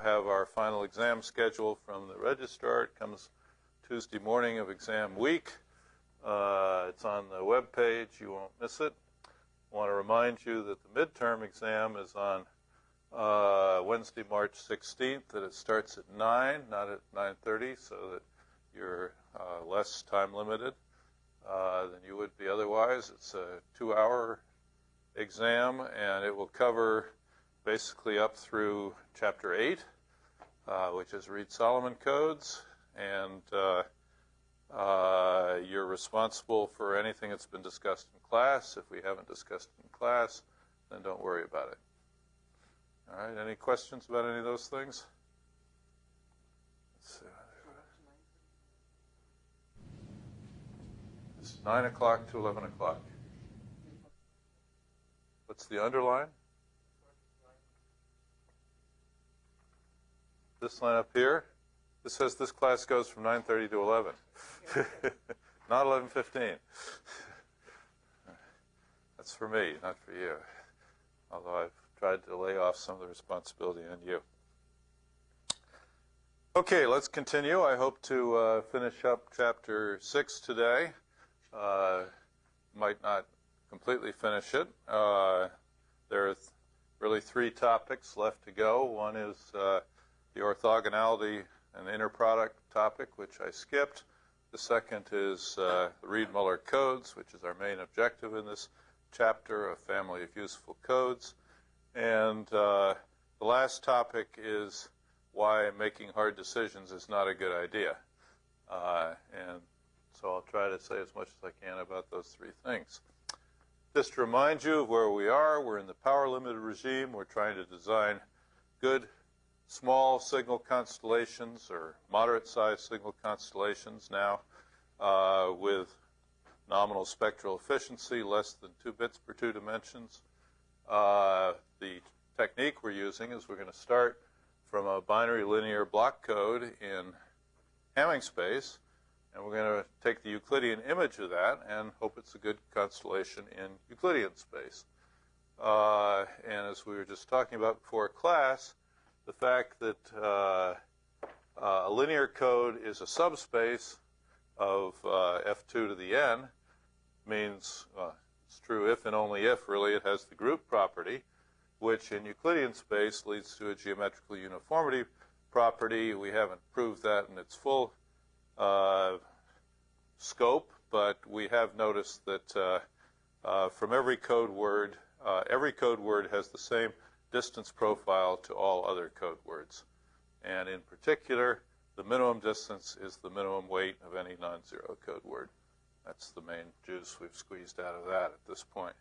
Have our final exam schedule from the registrar. It comes Tuesday morning of exam week. It's on the web page. You won't miss it. I want to remind you that the midterm exam is on Wednesday, March 16th, that it starts at 9, not at 9:30, so that you're less time limited than you would be otherwise. It's a 2-hour exam, and it will cover basically up through Chapter 8, which is Reed-Solomon codes, and you're responsible for anything that's been discussed in class. If we haven't discussed it in class, then don't worry about it. All right, any questions about any of those things? Let's see. It's 9 o'clock to 11 o'clock. What's the underline? This line up here, this says this class goes from 9:30 to 11, not 11:15. That's for me, not for you, although I've tried to lay off some of the responsibility on you. Okay, let's continue. I hope to finish up Chapter 6 today. Might not completely finish it. There are really 3 topics left to go. One is the orthogonality and the inner product topic, which I skipped. The second is the Reed-Muller codes, which is our main objective in this chapter, a family of useful codes. And the last topic is why making hard decisions is not a good idea. And so I'll try to say as much as I can about those 3 things. Just to remind you of where we are, we're in the power-limited regime. We're trying to design good small signal constellations or moderate-sized signal constellations now with nominal spectral efficiency, less than 2 bits per 2 dimensions. The technique we're using is we're going to start from a binary linear block code in Hamming space, and we're going to take the Euclidean image of that and hope it's a good constellation in Euclidean space. And as we were just talking about before class, the fact that a linear code is a subspace of F2 to the n means, it's true if and only if, really, it has the group property, which in Euclidean space leads to a geometrical uniformity property. We haven't proved that in its full scope, but we have noticed that from every code word has the same distance profile to all other code words. And in particular, the minimum distance is the minimum weight of any non-zero code word. That's the main juice we've squeezed out of that at this point.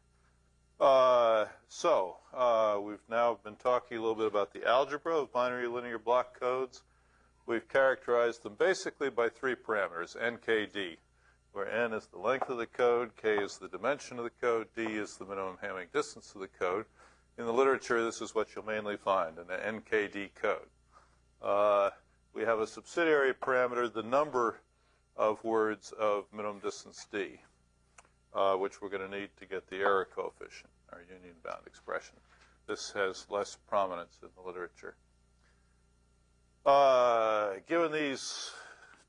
We've now been talking a little bit about the algebra of binary linear block codes. We've characterized them basically by 3 parameters, n, k, d, where n is the length of the code, k is the dimension of the code, d is the minimum Hamming distance of the code. In the literature, this is what you'll mainly find in an NKD code. We have a subsidiary parameter, the number of words of minimum distance d, which we're going to need to get the error coefficient, our union-bound expression. This has less prominence in the literature. Given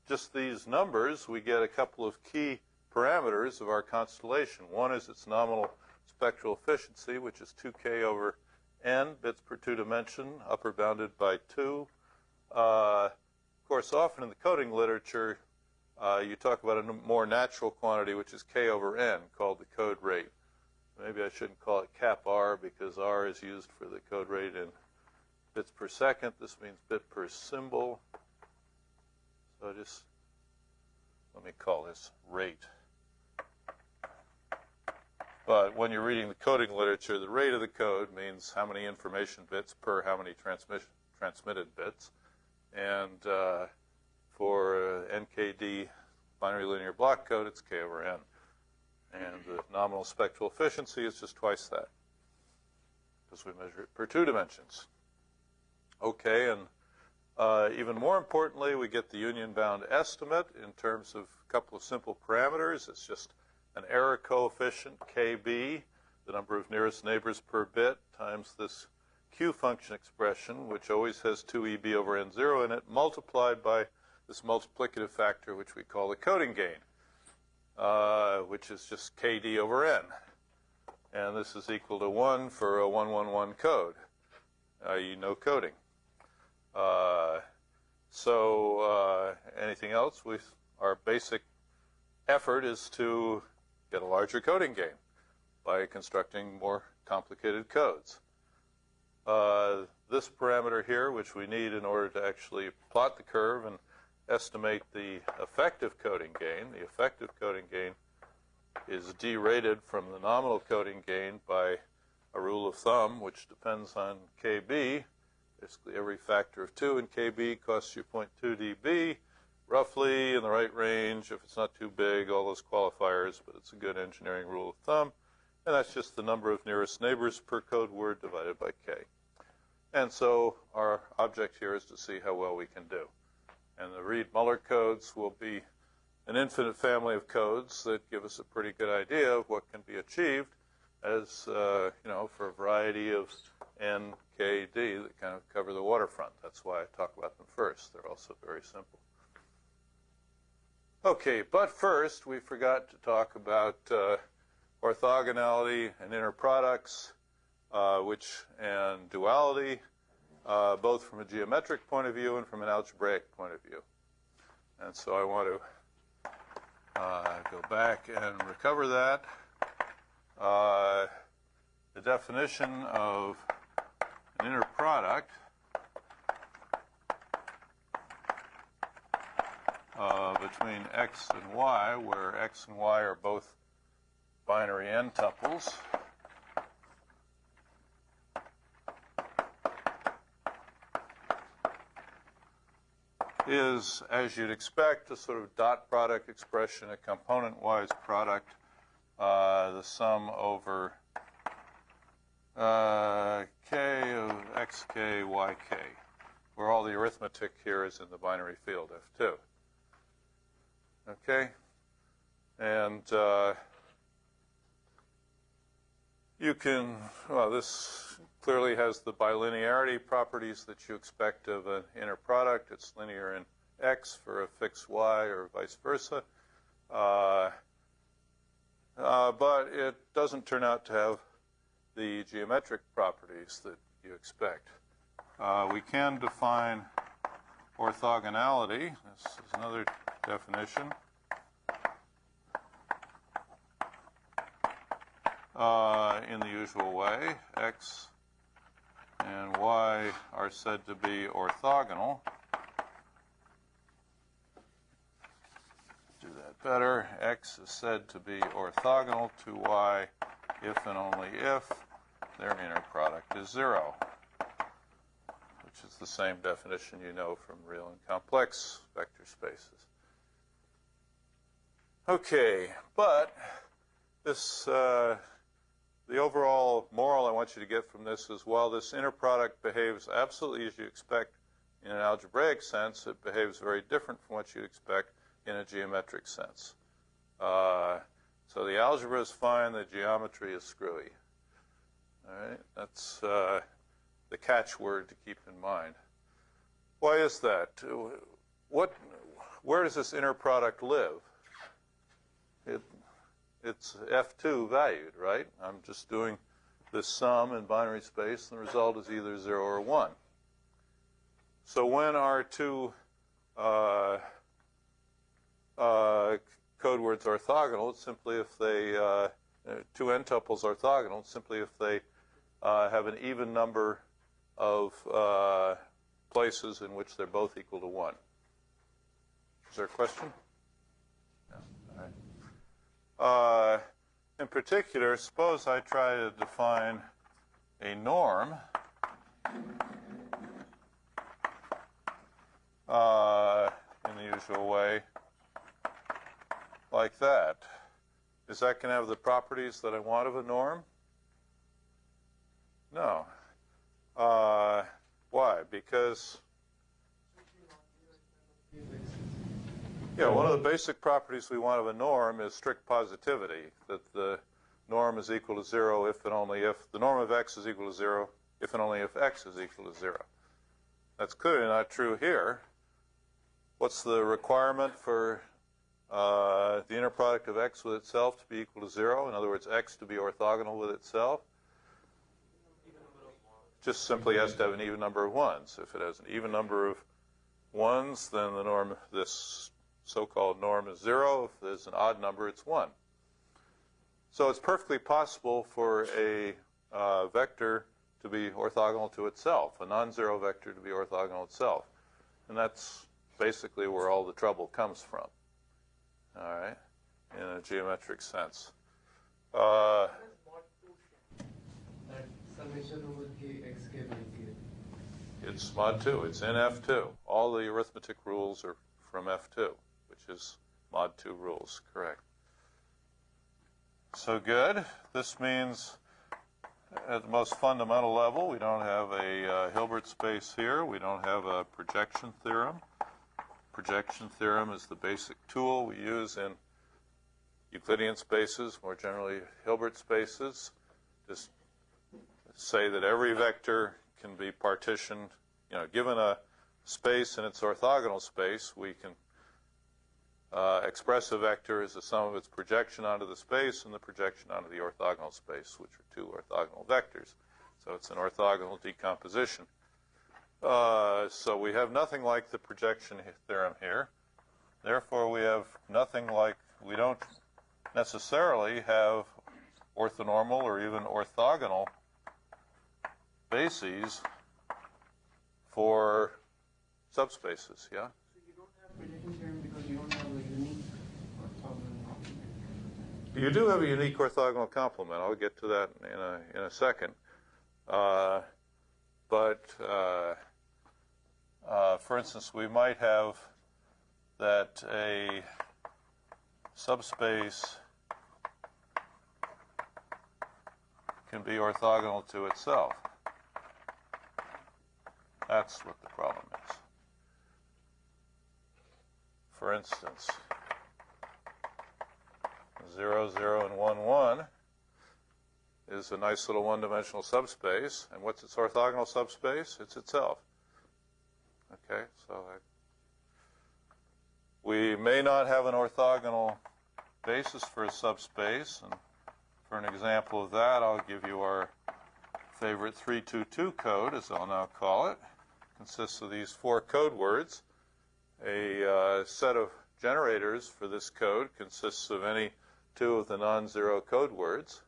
just these numbers, we get a couple of key parameters of our constellation. One is its nominal spectral efficiency, which is 2k over n bits per 2 dimension, upper bounded by 2. Of course, often in the coding literature, you talk about a more natural quantity, which is k over n, called the code rate. Maybe I shouldn't call it cap r, because r is used for the code rate in bits per second. This means bit per symbol. So just let me call this rate. But when you're reading the coding literature, the rate of the code means how many information bits per how many transmitted bits. And for NKD binary linear block code, it's k over n. And the nominal spectral efficiency is just twice that, because we measure it per 2 dimensions. Okay, and even more importantly, we get the union-bound estimate in terms of a couple of simple parameters. It's just an error coefficient, KB, the number of nearest neighbors per bit, times this Q function expression, which always has 2EB over N0 in it, multiplied by this multiplicative factor, which we call the coding gain, which is just KD over N. And this is equal to 1 for a 111 code, i.e. no coding. Anything else? Our basic effort is to get a larger coding gain by constructing more complicated codes. This parameter here, which we need in order to actually plot the curve and estimate the effective coding gain. The effective coding gain is derated from the nominal coding gain by a rule of thumb, which depends on KB. Basically, every factor of 2 in KB costs you 0.2 dB, roughly in the right range. If it's not too big, all those qualifiers, but it's a good engineering rule of thumb. And that's just the number of nearest neighbors per code word divided by K. And so our object here is to see how well we can do. And the Reed-Muller codes will be an infinite family of codes that give us a pretty good idea of what can be achieved as, for a variety of N, K, D that kind of cover the waterfront. That's why I talk about them first. They're also very simple. Okay, but first we forgot to talk about orthogonality and inner products, and duality, both from a geometric point of view and from an algebraic point of view. And so I want to go back and recover that. The definition of an inner product between x and y, where x and y are both binary n-tuples, is, as you'd expect, a sort of dot product expression, a component-wise product, the sum over k of xk, yk, where all the arithmetic here is in the binary field, F2. Okay? And you can, this clearly has the bilinearity properties that you expect of an inner product. It's linear in x for a fixed y or vice versa. But it doesn't turn out to have the geometric properties that you expect. We can define orthogonality. This is another definition. In the usual way, x and y are said to be orthogonal. Do that better. X is said to be orthogonal to y if and only if their inner product is 0, which is the same definition you know from real and complex vector spaces. Okay, but this the overall moral I want you to get from this is, while this inner product behaves absolutely as you expect in an algebraic sense, it behaves very different from what you'd expect in a geometric sense. So the algebra is fine, the geometry is screwy. All right, that's the catchword to keep in mind. Why is that? Where does this inner product live? It's F2 valued, right? I'm just doing this sum in binary space, and the result is either 0 or 1. So when our two code words are orthogonal, it's simply if they, two n-tuples are orthogonal, it's simply if they have an even number of places in which they're both equal to 1. Is there a question? No. All right. In particular, suppose I try to define a norm in the usual way, like that. Is that going to have the properties that I want of a norm? No. Why? Because one of the basic properties we want of a norm is strict positivity, that the norm is equal to 0 if and only if the norm of x is equal to 0 if and only if x is equal to 0. That's clearly not true here. What's the requirement for the inner product of x with itself to be equal to 0? In other words, x to be orthogonal with itself? Just simply has to have an even number of 1s. If it has an even number of 1s, then the norm, this so-called norm, is 0. If there's an odd number, it's 1. So it's perfectly possible for a vector to be orthogonal to itself, a non-zero vector to be orthogonal itself. And that's basically where all the trouble comes from, all right, in a geometric sense. It's mod 2. It's in F2. All the arithmetic rules are from F2, which is mod 2 rules, correct. So good. This means at the most fundamental level, we don't have a Hilbert space here. We don't have a projection theorem. Projection theorem is the basic tool we use in Euclidean spaces, more generally Hilbert spaces. Just say that every vector can be partitioned. You know, given a space and its orthogonal space, we can express a vector as the sum of its projection onto the space and the projection onto the orthogonal space, which are two orthogonal vectors. So it's an orthogonal decomposition. So we have nothing like the projection theorem here. Therefore, we have nothing like, we don't necessarily have orthonormal or even orthogonal bases for subspaces, yeah? So you don't have projection theorem because you don't have a unique orthogonal complement. You do have a unique orthogonal complement. I'll get to that in a second. For instance, we might have that a subspace can be orthogonal to itself. That's what the problem is. For instance, 0, 0, and 1, 1 is a nice little one-dimensional subspace. And what's its orthogonal subspace? It's itself. Okay, so we may not have an orthogonal basis for a subspace. And for an example of that, I'll give you our favorite 322 code, as I'll now call it. It consists of these 4 code words. A set of generators for this code consists of any 2 of the non-zero code words.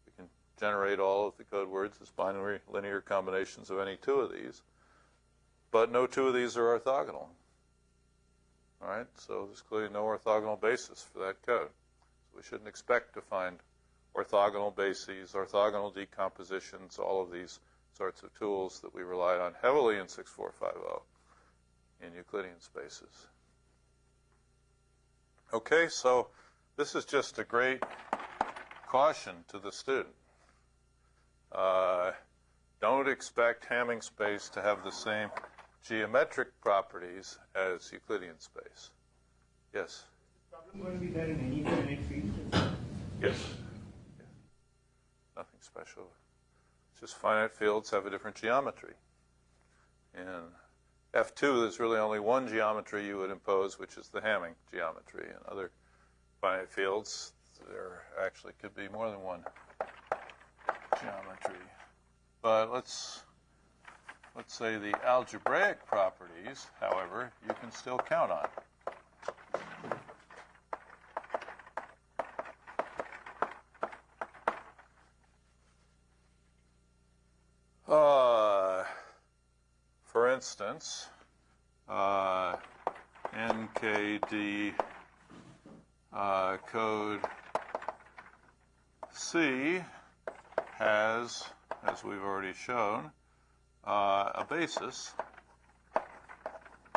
We can generate all of the code words as binary linear combinations of any 2 of these. But no 2 of these are orthogonal. All right, so there's clearly no orthogonal basis for that code. So we shouldn't expect to find orthogonal bases, orthogonal decompositions, all of these sorts of tools that we relied on heavily in 6450 in Euclidean spaces. Okay, so this is just a great caution to the student. Don't expect Hamming space to have the same geometric properties as Euclidean space. Yes? Is the problem going to be there in any finite field? Yes. Yeah. Nothing special. It's just finite fields have a different geometry. In F2, there's really only one geometry you would impose, which is the Hamming geometry. In other finite fields, there actually could be more than one geometry. But let's say the algebraic properties, however, you can still count on. For instance, NKD code C has, as we've already shown, a basis,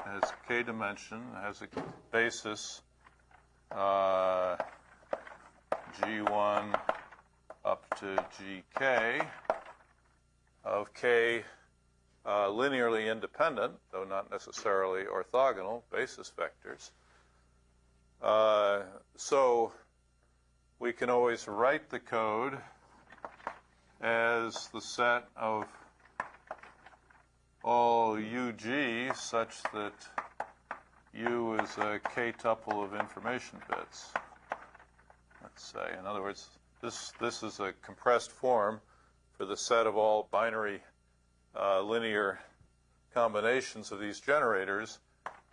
has k dimension, has a basis G1 up to GK of k linearly independent, though not necessarily orthogonal, basis vectors. So we can always write the code as the set of all UG such that U is a k-tuple of information bits. Let's say, in other words, this is a compressed form for the set of all binary linear combinations of these generators,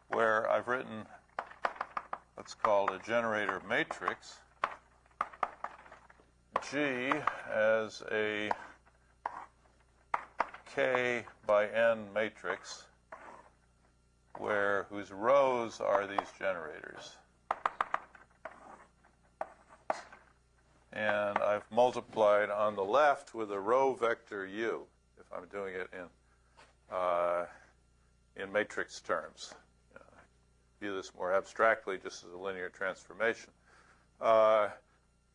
where I've written what's called a generator matrix, G as a K by N matrix, whose rows are these generators. And I've multiplied on the left with a row vector U, if I'm doing it in matrix terms. View this more abstractly, just as a linear transformation.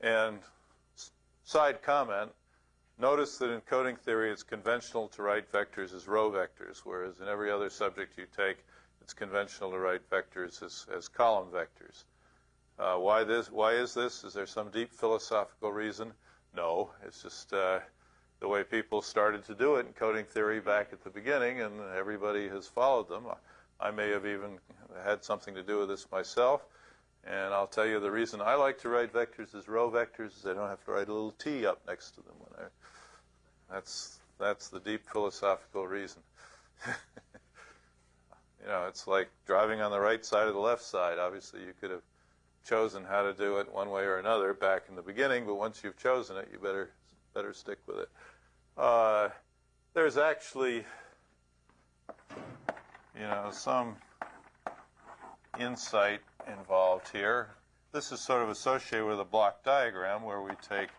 And side comment, notice that in coding theory it's conventional to write vectors as row vectors, whereas in every other subject you take, it's conventional to write vectors as column vectors. Why is this? Is there some deep philosophical reason? No, it's just the way people started to do it in coding theory back at the beginning, and everybody has followed them. I may have even had something to do with this myself, and I'll tell you the reason I like to write vectors as row vectors is I don't have to write a little t up next to them. That's the deep philosophical reason. You know, it's like driving on the right side or the left side. Obviously, you could have chosen how to do it one way or another back in the beginning, but once you've chosen it, you better stick with it. There's actually, some insight involved here. This is sort of associated with a block diagram where we take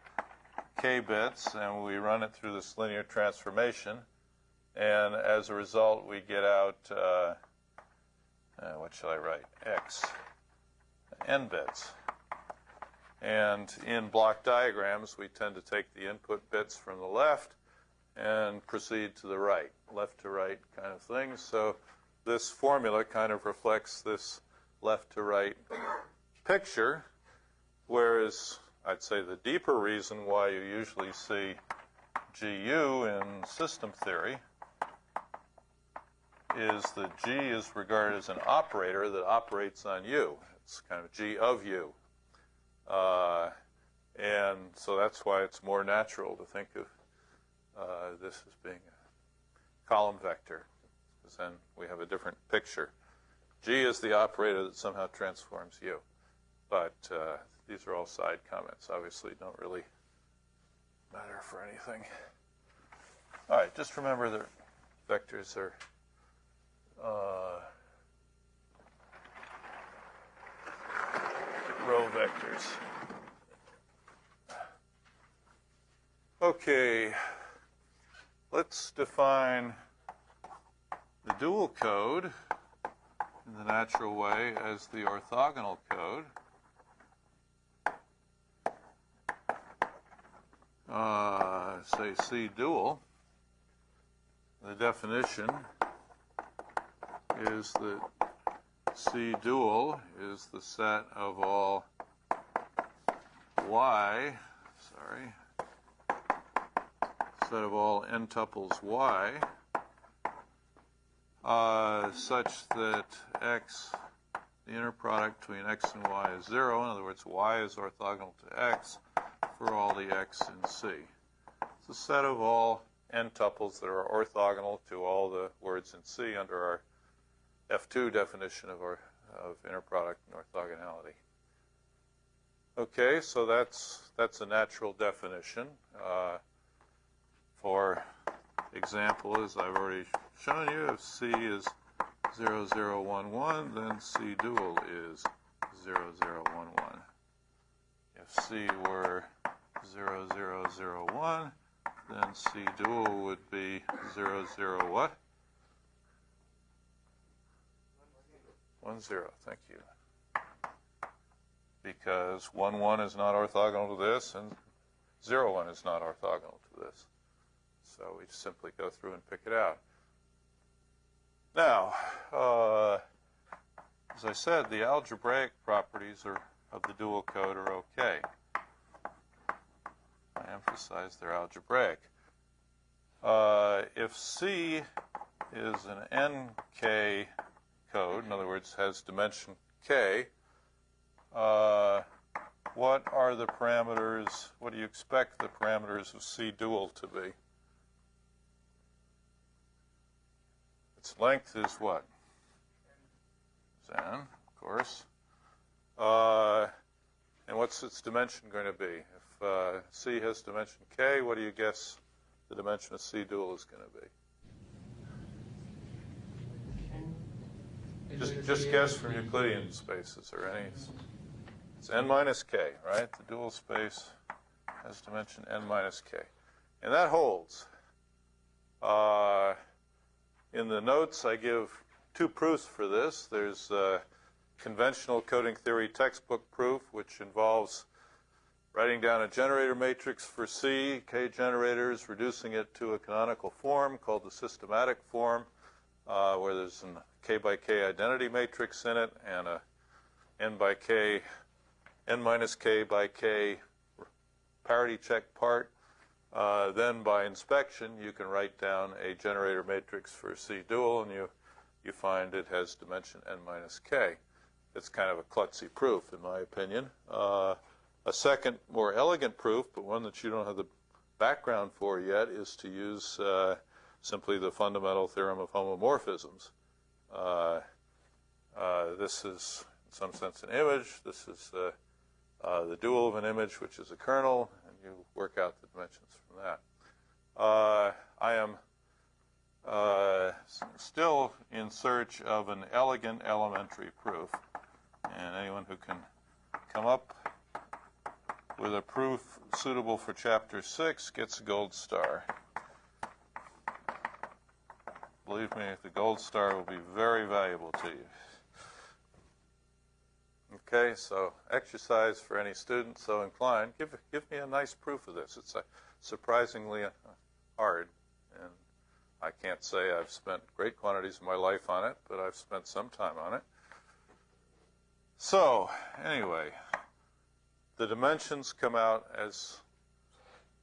k bits and we run it through this linear transformation, and as a result we get out, what shall I write, x, n bits. And in block diagrams we tend to take the input bits from the left and proceed to the right, left to right kind of thing. So this formula kind of reflects this left to right picture, whereas I'd say the deeper reason why you usually see GU in system theory is that G is regarded as an operator that operates on U. It's kind of G of U. And so that's why it's more natural to think of this as being a column vector, because then we have a different picture. G is the operator that somehow transforms U. But these are all side comments, obviously don't really matter for anything. All right, just remember that vectors are row vectors. Okay, let's define the dual code in the natural way as the orthogonal code. Say C dual. The definition is that C dual is the set of all y, set of all n tuples y, such that x, the inner product between x and y is 0. In other words, y is orthogonal to x for all the x in C. It's a set of all n tuples that are orthogonal to all the words in C under our F2 definition of inner product and orthogonality. Okay, so that's a natural definition. For example, as I've already shown you, if C is 0, 0, 1, 1, then C dual is 0, 0, 1, 1. If C were 0, 0, 0, 1, then C dual would be 0, 0, what? 1, 0, thank you. Because 1, 1 is not orthogonal to this, and 0, 1 is not orthogonal to this. So we simply go through and pick it out. Now, as I said, the algebraic properties of the dual code are okay. I emphasize they're algebraic. If C is an nk code, in other words, has dimension k, what are the parameters, what do you expect the parameters of C dual to be? Its length is what? It's n, of course. And what's its dimension going to be? If C has dimension k, what do you guess the dimension of C dual is going to be? Just guess from Euclidean spaces or any. It's n minus k, right? The dual space has dimension n minus k. And that holds. In the notes, I give two proofs for this. There's a conventional coding theory textbook proof, which involves writing down a generator matrix for C, k generators, reducing it to a canonical form called the systematic form, where there's an k by k identity matrix in it and a n by k, n minus k by k parity check part. Then by inspection, you can write down a generator matrix for C dual, and you find it has dimension n minus k. It's kind of a klutzy proof, in my opinion. A second, more elegant proof, but one that you don't have the background for yet, is to use simply the fundamental theorem of homomorphisms. This is, in some sense, an image. This is the dual of an image, which is a kernel, and you work out the dimensions from that. I am still in search of an elegant elementary proof, and anyone who can come up with a proof suitable for Chapter 6 gets a gold star. Believe me, the gold star will be very valuable to you. Okay, so exercise for any student so inclined. Give me a nice proof of this. It's surprisingly hard, and I can't say I've spent great quantities of my life on it, but I've spent some time on it. So, anyway, the dimensions come out as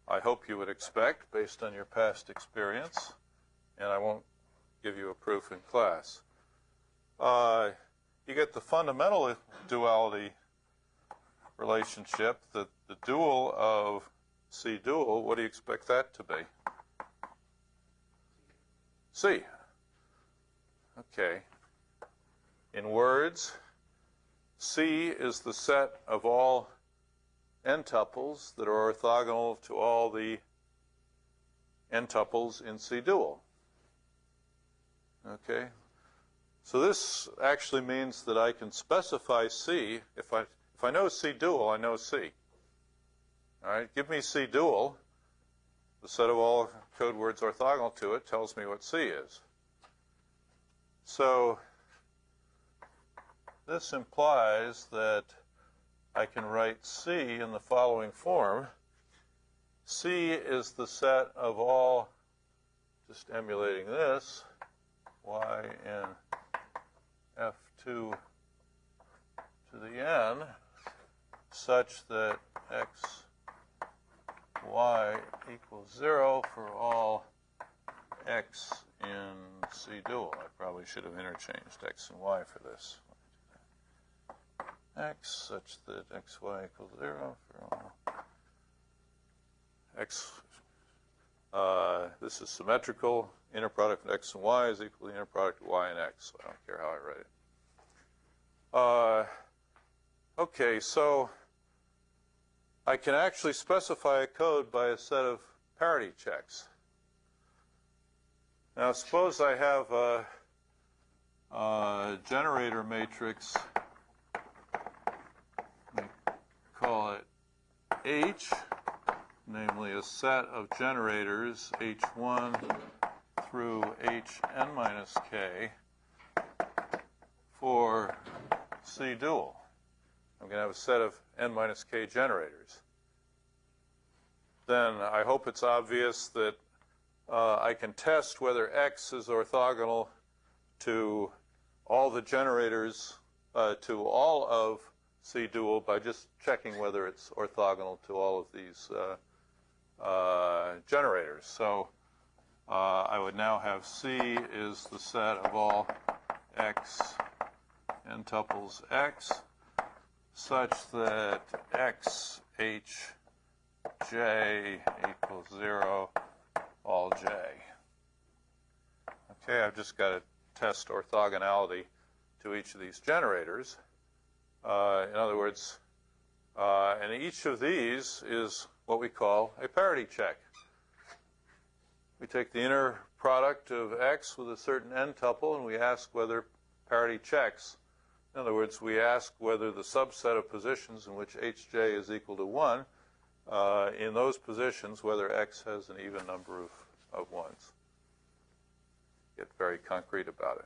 I hope you would expect based on your past experience, and I won't give you a proof in class. You get the fundamental duality relationship, the dual of C dual. What do you expect that to be? C. Okay. In words, C is the set of all n-tuples that are orthogonal to all the n-tuples in C dual. Okay? So this actually means that I can specify C. If I know C dual, I know C. All right? Give me C dual. The set of all code words orthogonal to it tells me what C is. So this implies that I can write C in the following form. C is the set of all, just emulating this, y in f2 to the n, such that x, y equals 0 for all x in C dual. I probably should have interchanged x and y for this. X such that x, y equals 0 for all x. This is symmetrical. Inner product of x and y is equal to the inner product of y and x. So I don't care how I write it. Okay, so I can actually specify a code by a set of parity checks. Now, suppose I have a generator matrix. We call it H, namely a set of generators H1 through Hn minus k for C dual. I'm going to have a set of n minus k generators. Then I hope it's obvious that I can test whether x is orthogonal to all the generators, to all of C dual by just checking whether it's orthogonal to all of these generators. So I would now have C is the set of all x n tuples x such that x h j equals 0 all j. Okay, I've just got to test orthogonality to each of these generators. In other words, and each of these is what we call a parity check. We take the inner product of x with a certain n tuple and we ask whether parity checks. In other words, we ask whether the subset of positions in which hj is equal to 1, in those positions, whether x has an even number of ones. Get very concrete about it.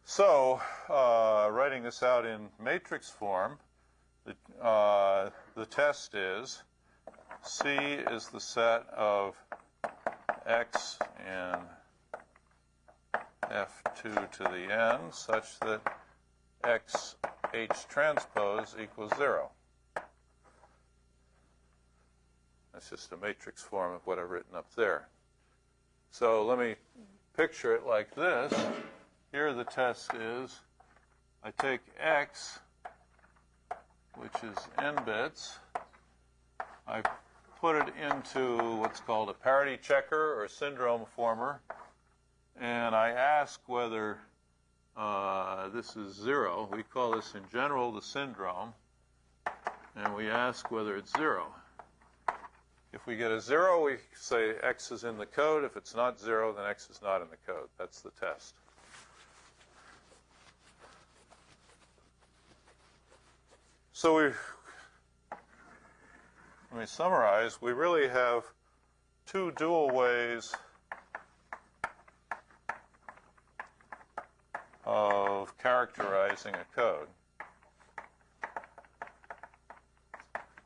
So, writing this out in matrix form, the test is C is the set of x in F2 to the n such that x h transpose equals 0. That's just a matrix form of what I've written up there. So let me picture it like this. Here the test is I take x, which is n bits, I put it into what's called a parity checker or syndrome former, and I ask whether this is 0. We call this in general the syndrome, and we ask whether it's 0. If we get a 0, we say x is in the code. If it's not 0, then x is not in the code. That's the test. So let me summarize. We really have two dual ways of characterizing a code,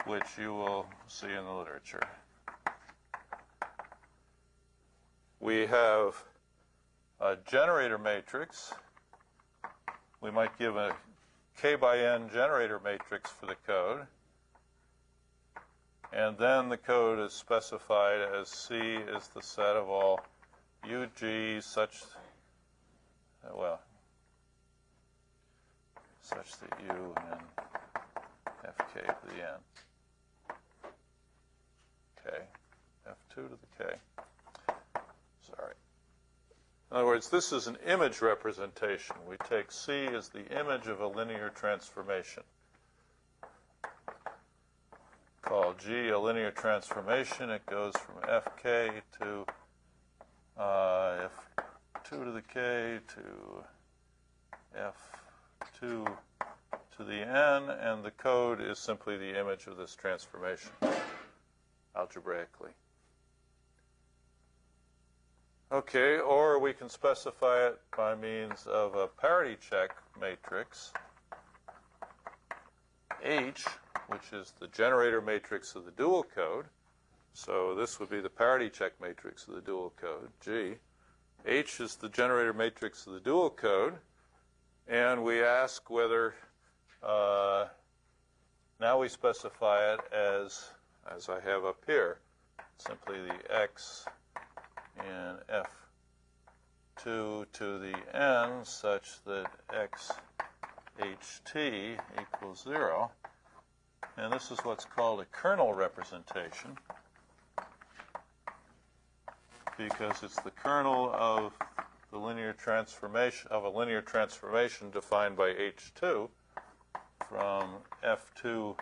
which you will see in the literature. We have a generator matrix. We might give a k by n generator matrix for the code. And then the code is specified as C is the set of all UG such that U and Fk to the n. K, F2 to the K. Sorry. In other words, this is an image representation. We take C as the image of a linear transformation. Call G a linear transformation. It goes from Fk to F2 to the K to F2 to the N, and the code is simply the image of this transformation, algebraically. Okay, or we can specify it by means of a parity check matrix, H, which is the generator matrix of the dual code. So this would be the parity check matrix of the dual code, G. H is the generator matrix of the dual code, and we ask whether, now we specify it as I have up here, simply the x in F2 to the n such that x ht equals 0. And this is what's called a kernel representation, because it's the kernel of the linear transformation of a linear transformation defined by H2 from F2 to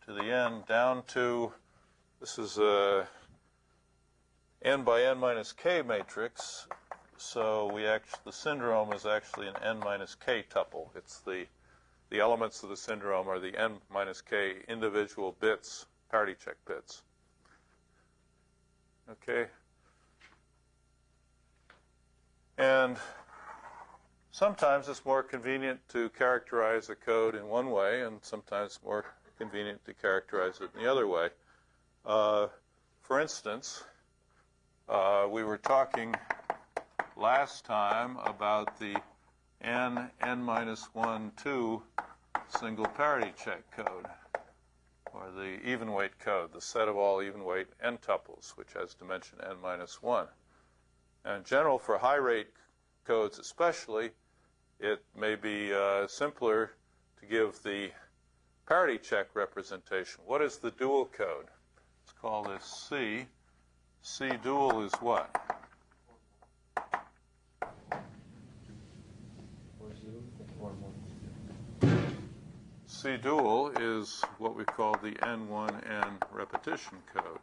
the n down to, this is a n by n minus k matrix. So the syndrome is actually an n minus k tuple. It's the elements of the syndrome are the n minus k individual bits, parity check bits. Okay. And sometimes it's more convenient to characterize a code in one way, and sometimes more convenient to characterize it in the other way. For instance, we were talking last time about the n minus 1, 2 single parity check code. or the even weight code, the set of all even weight n tuples, which has dimension n minus 1. And in general, for high rate codes especially, it may be simpler to give the parity check representation. What is the dual code? Let's call this C. C dual is what? C dual is what we call the N1N repetition code.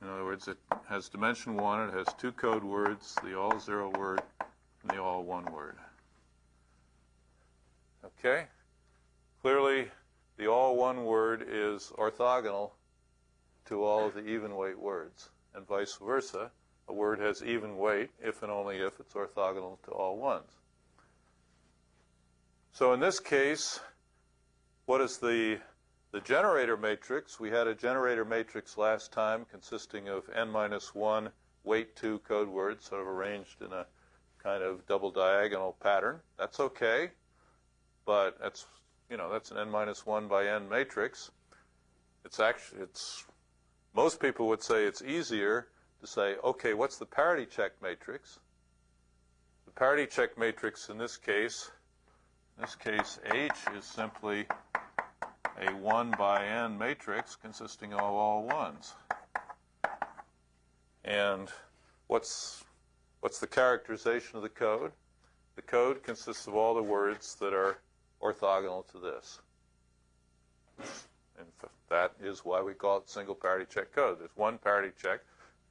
In other words, it has dimension 1, it has two code words, the all 0 word and the all 1 word. Okay? Clearly, the all 1 word is orthogonal to all of the even weight words, and vice versa. A word has even weight if and only if it's orthogonal to all ones. So in this case, what is the generator matrix? We had a generator matrix last time consisting of n minus 1 weight 2 code words sort of arranged in a kind of double diagonal pattern. That's okay, but that's an n minus 1 by n matrix. Most people would say it's easier to say, okay, what's the parity check matrix? The parity check matrix in this case H is simply a 1 by n matrix consisting of all ones. And what's the characterization of the code? The code consists of all the words that are orthogonal to this. And that is why we call it single parity check code. There's one parity check,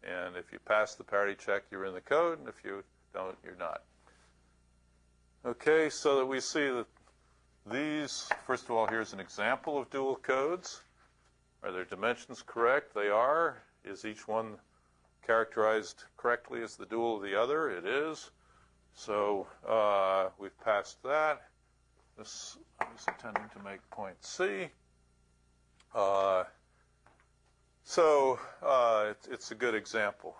and if you pass the parity check, you're in the code, and if you don't, you're not. Okay, so that we see that these, first of all, here's an example of dual codes. Are their dimensions correct? They are. Is each one characterized correctly as the dual of the other? It is. So we've passed that. This I was intending to make point C. It's a good example.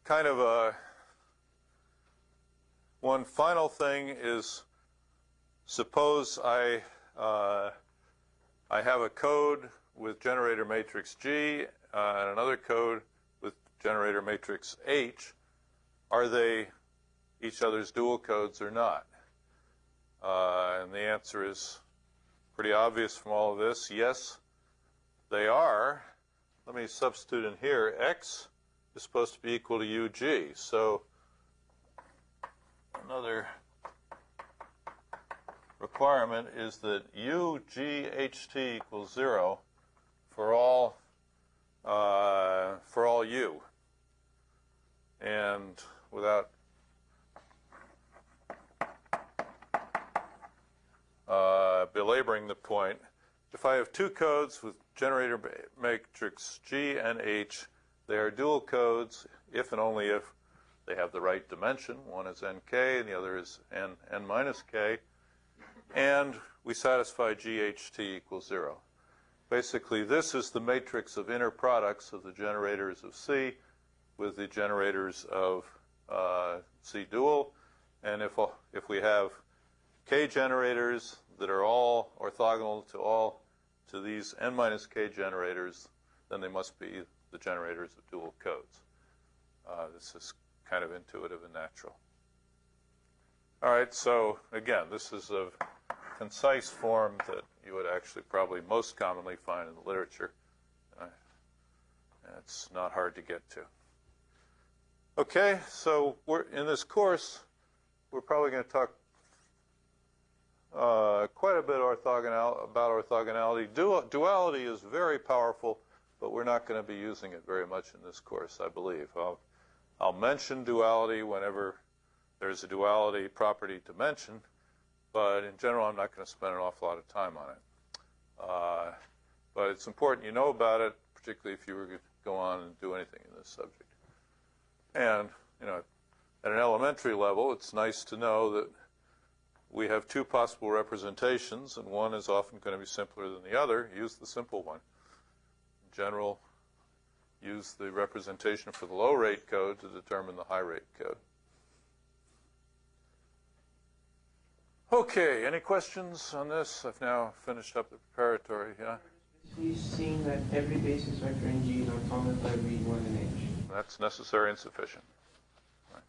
Kind of one final thing is, suppose I have a code with generator matrix G and another code with generator matrix H. Are they each other's dual codes or not? And the answer is pretty obvious from all of this. Yes, they are. Let me substitute in here. X is supposed to be equal to UG. So another requirement is that UGHT equals 0 for all U. And without belaboring the point, if I have two codes with generator matrix G and H, they are dual codes if and only if they have the right dimension. One is nk and the other is n minus k. And we satisfy GHT equals 0. Basically, this is the matrix of inner products of the generators of C with the generators of C dual. And if we have k generators that are all orthogonal to these n minus k generators, then they must be the generators of dual codes. This is kind of intuitive and natural. All right, so again, this is a concise form that you would actually probably most commonly find in the literature. It's not hard to get to. Okay, so in this course, we're probably going to talk quite a bit about orthogonality. Duality is very powerful, but we're not going to be using it very much in this course, I believe. I'll mention duality whenever there's a duality property to mention, but in general, I'm not going to spend an awful lot of time on it. But it's important you know about it, particularly if you were to go on and do anything in this subject. And, at an elementary level, it's nice to know that we have two possible representations, and one is often going to be simpler than the other. Use the simple one. In general, use the representation for the low rate code to determine the high rate code. Okay, any questions on this? I've now finished up the preparatory, yeah? Basically seeing that every basis vector in G is orthogonal by V1 in H. That's necessary and sufficient. Right.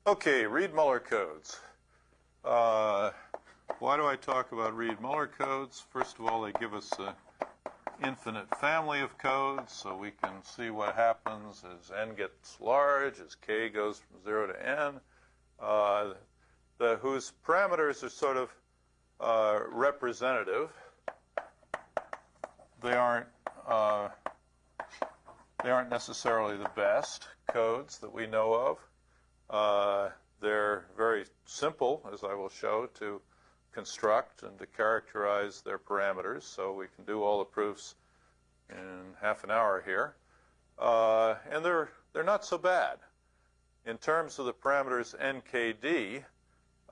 Okay, Reed-Muller codes. Why do I talk about Reed-Muller codes? First of all, they give us an infinite family of codes, so we can see what happens as n gets large, as k goes from 0 to n, whose parameters are sort of representative. They aren't necessarily the best codes that we know of. They're very simple, as I will show, to construct and to characterize their parameters, so we can do all the proofs in half an hour here. And they're not so bad. In terms of the parameters nkd,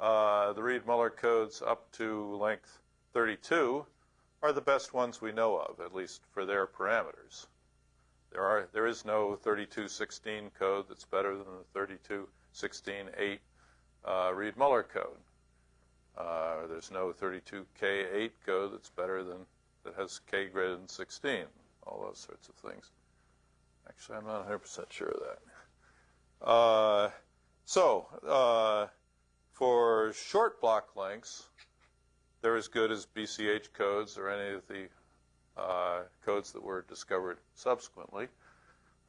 the Reed-Muller codes up to length 32 are the best ones we know of, at least for their parameters. There is no 3216 code that's better than the 3216-8 Reed-Muller code. There's no 32K8 code that's better than, that has K greater than 16, all those sorts of things. Actually, I'm not 100% sure of that. For short block lengths, they're as good as BCH codes or any of the codes that were discovered subsequently.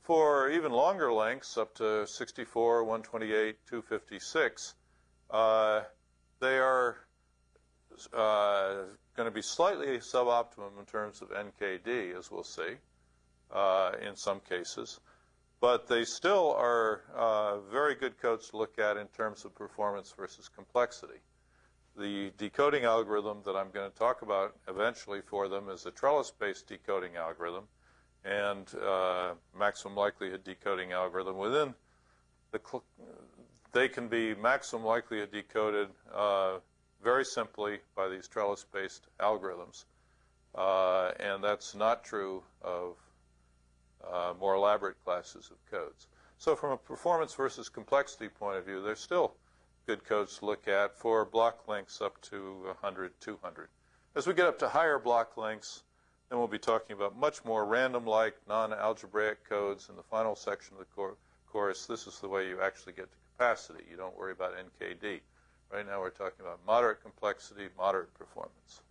For even longer lengths, up to 64, 128, 256, they are going to be slightly suboptimum in terms of NKD, as we'll see, in some cases. But they still are very good codes to look at in terms of performance versus complexity. The decoding algorithm that I'm going to talk about eventually for them is a trellis-based decoding algorithm and maximum likelihood decoding algorithm. Within they can be maximum likelihood decoded very simply by these trellis-based algorithms. And that's not true of more elaborate classes of codes. So from a performance versus complexity point of view, there's still good codes to look at for block lengths up to 100, 200. As we get up to higher block lengths, then we'll be talking about much more random-like, non-algebraic codes in the final section of the course. This is the way you actually get to capacity. You don't worry about NKD. Right now we're talking about moderate complexity, moderate performance.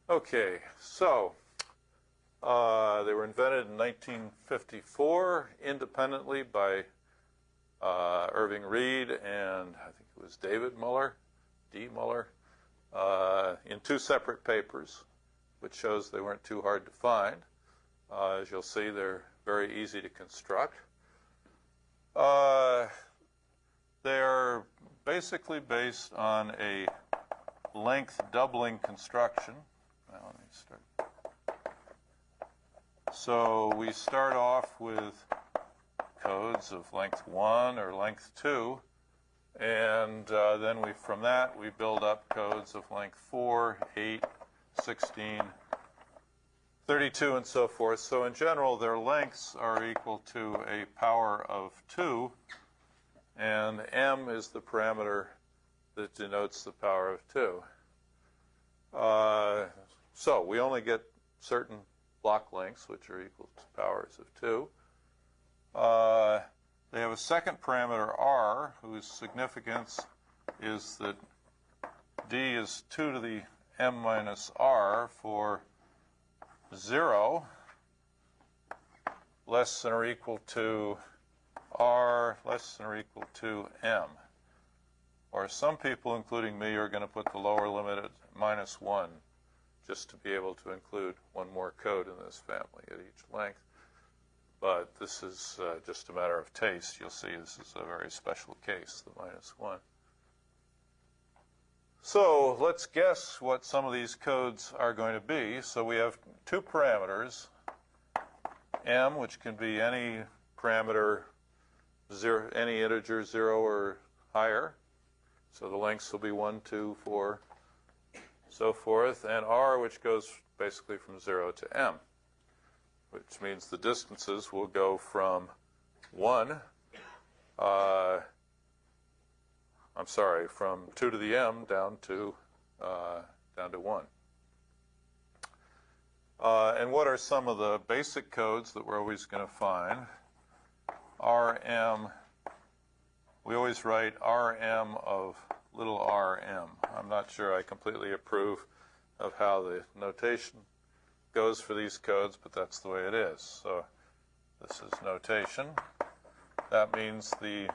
Okay, so they were invented in 1954 independently by Irving Reed and I think it was David Muller, D. Muller, in two separate papers, which shows they weren't too hard to find. As you'll see, they're very easy to construct. They're basically based on a length doubling construction. Now, let me start. So we start off with codes of length 1 or length 2, and then from that we build up codes of length 4, 8, 16, 32, and so forth. So in general, their lengths are equal to a power of 2, and m is the parameter that denotes the power of 2. So we only get certain block lengths, which are equal to powers of 2. They have a second parameter, r, whose significance is that d is 2 to the m minus r for 0 less than or equal to r less than or equal to m. Or some people, including me, are going to put the lower limit at -1 just to be able to include one more code in this family at each length. But this is just a matter of taste. You'll see this is a very special case, the -1. So let's guess what some of these codes are going to be. So we have two parameters, m, which can be any parameter, any integer 0 or higher. So the lengths will be 1, 2, 4, so forth, and r, which goes basically from 0 to m, which means the distances will go from 1 I'm sorry, from 2 to the m down to 1. And what are some of the basic codes that we're always going to find? RM, we always write RM of little rm. I'm not sure I completely approve of how the notation goes for these codes, but that's the way it is. So this is notation. That means the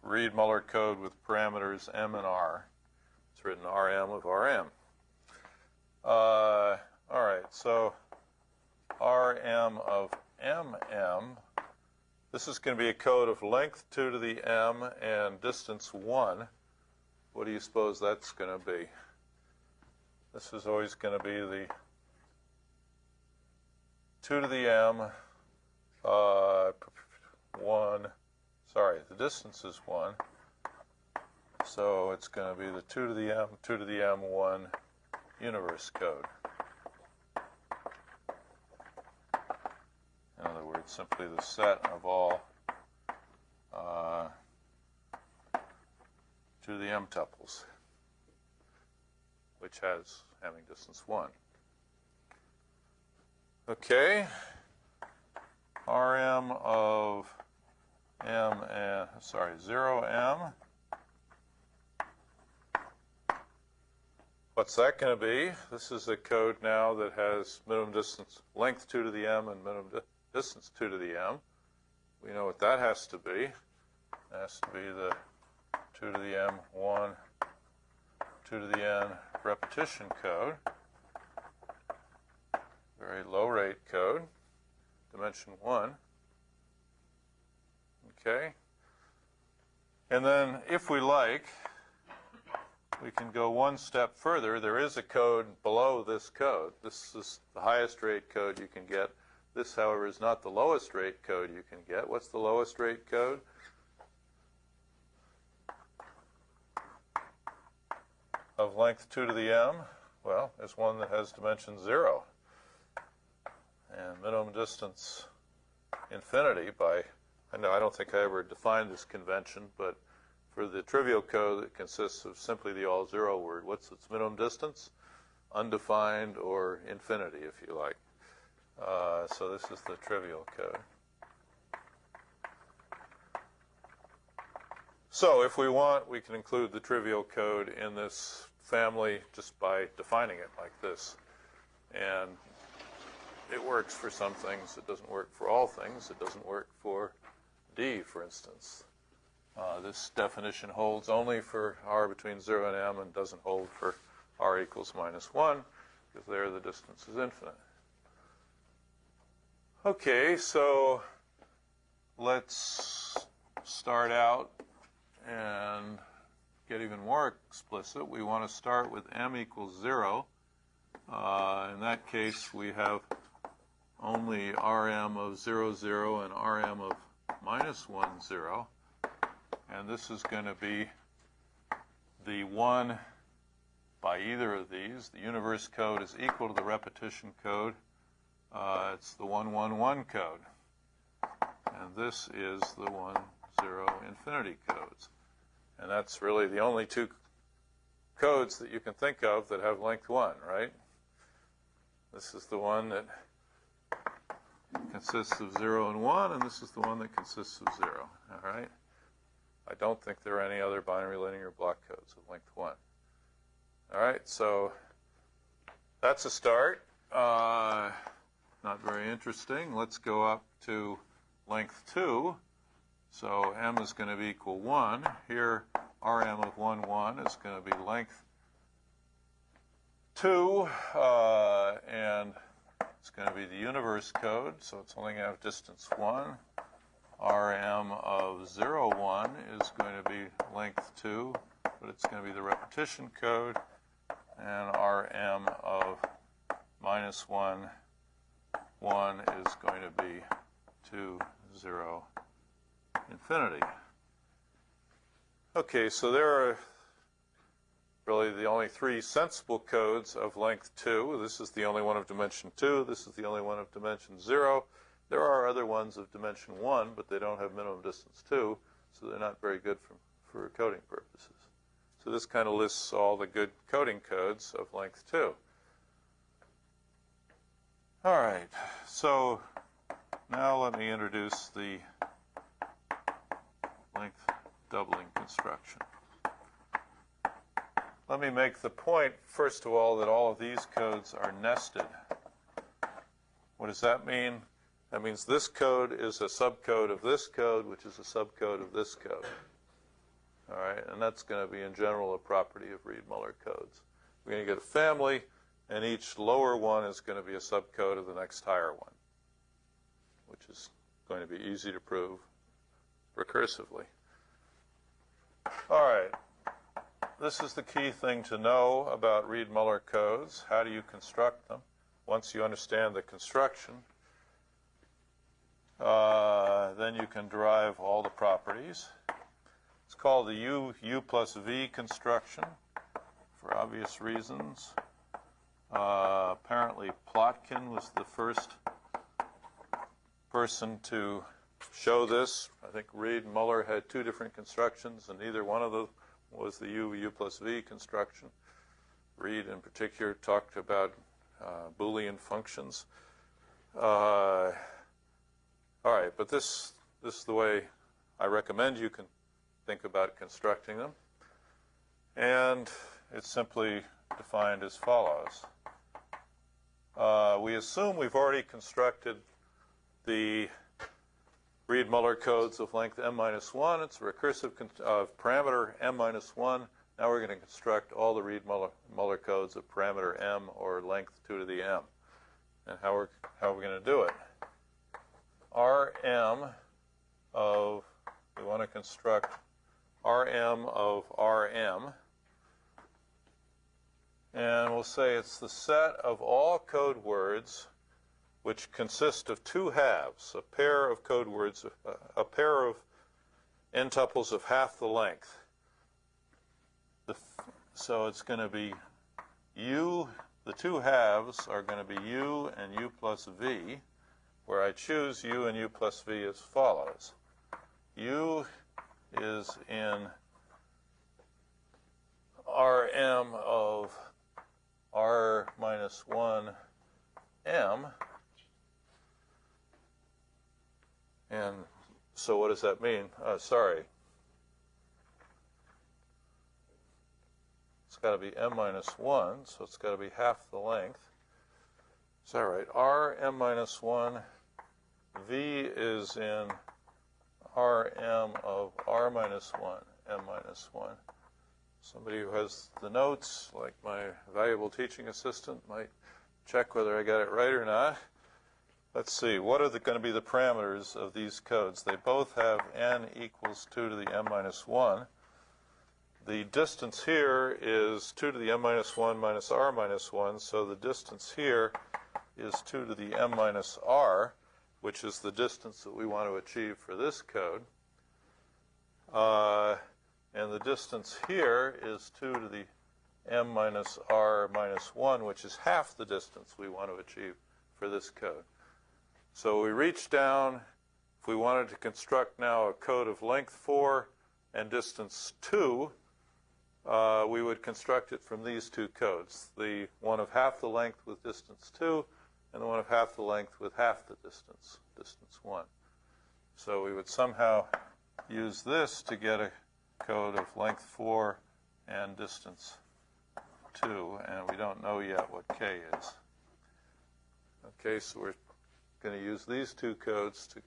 Reed-Muller code with parameters m and r. It's written rm of rm. All right, so rm of mm. This is going to be a code of length 2 to the m and distance 1. What do you suppose that's going to be? This is always going to be the 2 to the m, 1, sorry, the distance is 1. So it's going to be the 2 to the m, 1 universe code. In other words, simply the set of all 2 to the m tuples, which has having distance 1. Okay, Rm of m and, 0m. What's that going to be? This is a code now that has minimum distance length 2 to the m and minimum distance 2 to the m. We know what that has to be. It has to be the 2 to the m, 1, 2 to the n repetition code. Very low rate code, dimension 1. Okay. And then if we like, we can go one step further. There is a code below this code. This is the highest rate code you can get. This, however, is not the lowest rate code you can get. What's the lowest rate code? Of length 2 to the m? Well, there's one that has dimension 0. And minimum distance infinity by, I don't think I ever defined this convention, but for the trivial code that consists of simply the all 0 word, what's its minimum distance? Undefined or infinity, if you like. So this is the trivial code. So if we want, we can include the trivial code in this family just by defining it like this. And it works for some things. It doesn't work for all things. It doesn't work for D, for instance. This definition holds only for r between 0 and m and doesn't hold for r equals minus 1, because there the distance is infinite. Okay, so let's start out and get even more explicit. We want to start with m equals 0. In that case, we have only rm of 0, 0 and rm of minus 1, 0. And this is going to be the 1 by either of these. The universe code is equal to the repetition code. It's the 1, 1, 1 code. And this is the 1, 0 infinity codes. And that's really the only two codes that you can think of that have length 1, right? This is the one that consists of 0 and 1, and this is the one that consists of 0. All right? I don't think there are any other binary linear block codes of length 1. All right, so that's a start. Not very interesting. Let's go up to length 2. So m is going to be equal 1. Here, rm of 1, 1 is going to be length 2, and it's going to be the universe code, so it's only going to have distance 1. Rm of 0, 1 is going to be length 2, but it's going to be the repetition code. And Rm of minus 1, 1 is going to be 2, 0, infinity. Okay, so there are really the only three sensible codes of length 2. This is the only one of dimension 2. This is the only one of dimension 0. There are other ones of dimension 1, but they don't have minimum distance 2, so they're not very good for coding purposes. So this kind of lists all the good coding codes of length 2. All right, so now let me introduce the length doubling construction. Let me make the point, first of all, that all of these codes are nested. What does that mean? That means this code is a subcode of this code, which is a subcode of this code. All right, and that's going to be, in general, a property of Reed-Muller codes. We're going to get a family, and each lower one is going to be a subcode of the next higher one, which is going to be easy to prove recursively. All right, this is the key thing to know about Reed-Muller codes. How do you construct them? Once you understand the construction, then you can derive all the properties. It's called the U plus V construction for obvious reasons. Apparently Plotkin was the first person to show this. I think Reed-Muller had two different constructions, and neither one of them was the U plus V construction. Reed, in particular, talked about Boolean functions. All right, but this is the way I recommend you can think about constructing them. And it's simply defined as follows. We assume we've already constructed the Reed-Muller codes of length m-1. It's a recursive of parameter m-1. Now we're going to construct all the Reed-Muller codes of parameter m, or length 2 to the m. And how are we going to do it? Rm of, we want to construct Rm of Rm. And we'll say it's the set of all code words which consist of two halves, a pair of code words, a pair of n tuples of half the length. So it's going to be U, the two halves are going to be U and U plus V, where I choose U and U plus V as follows. U is in Rm of R minus 1 m. And so what does that mean? Sorry. It's got to be m minus 1, so it's got to be half the length. Is that right? R m minus 1, V is in Rm of R minus 1, m minus 1. Somebody who has the notes, like my valuable teaching assistant, might check whether I got it right or not. Let's see, what are going to be the parameters of these codes? They both have n equals 2 to the m minus 1. The distance here is 2 to the m minus 1 minus r minus 1, so the distance here is 2 to the m minus r, which is the distance that we want to achieve for this code. And the distance here is 2 to the m minus r minus 1, which is half the distance we want to achieve for this code. So we reach down. If we wanted to construct now a code of length 4 and distance 2, we would construct it from these two codes, the one of half the length with distance 2 and the one of half the length with half the distance, distance 1. So we would somehow use this to get a code of length 4 and distance 2, and we don't know yet what k is. Okay, so we're going to use these two codes to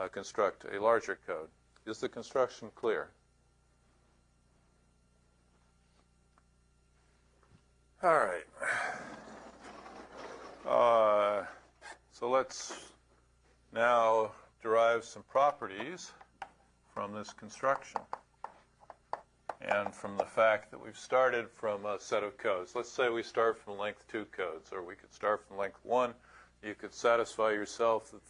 construct a larger code. Is the construction clear? All right. So let's now derive some properties from this construction and from the fact that we've started from a set of codes. Let's say we start from length 2 codes, or we could start from length 1. You could satisfy yourself that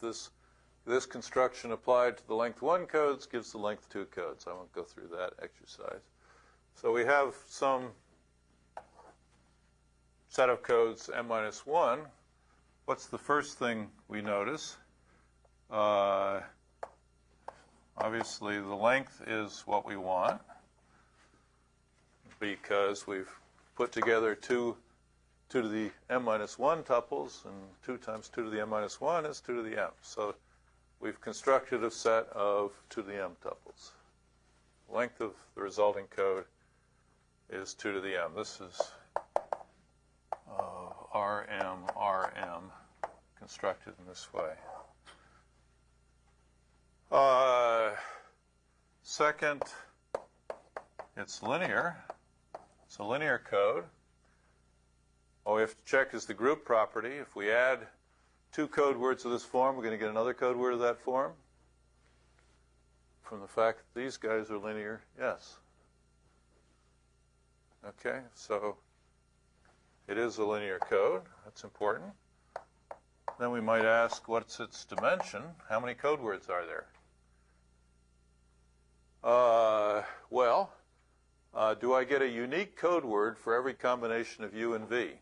this construction applied to the length 1 codes gives the length 2 codes. I won't go through that exercise. So we have some set of codes m minus 1. What's the first thing we notice? Obviously, the length is what we want. because we've put together 2 to the m-1 tuples, and 2 times 2 to the m-1 is 2 to the m. So we've constructed a set of 2 to the m tuples. Length of the resulting code is 2 to the m. This is RM constructed in this way. Second, it's linear. It's a linear code. All we have to check is the group property. If we add 2 code words of this form, we're going to get another code word of that form. From the fact that these guys are linear, yes. Okay, so it is a linear code. That's important. Then we might ask, what's its dimension? How many code words are there? Do I get a unique code word for every combination of U and V?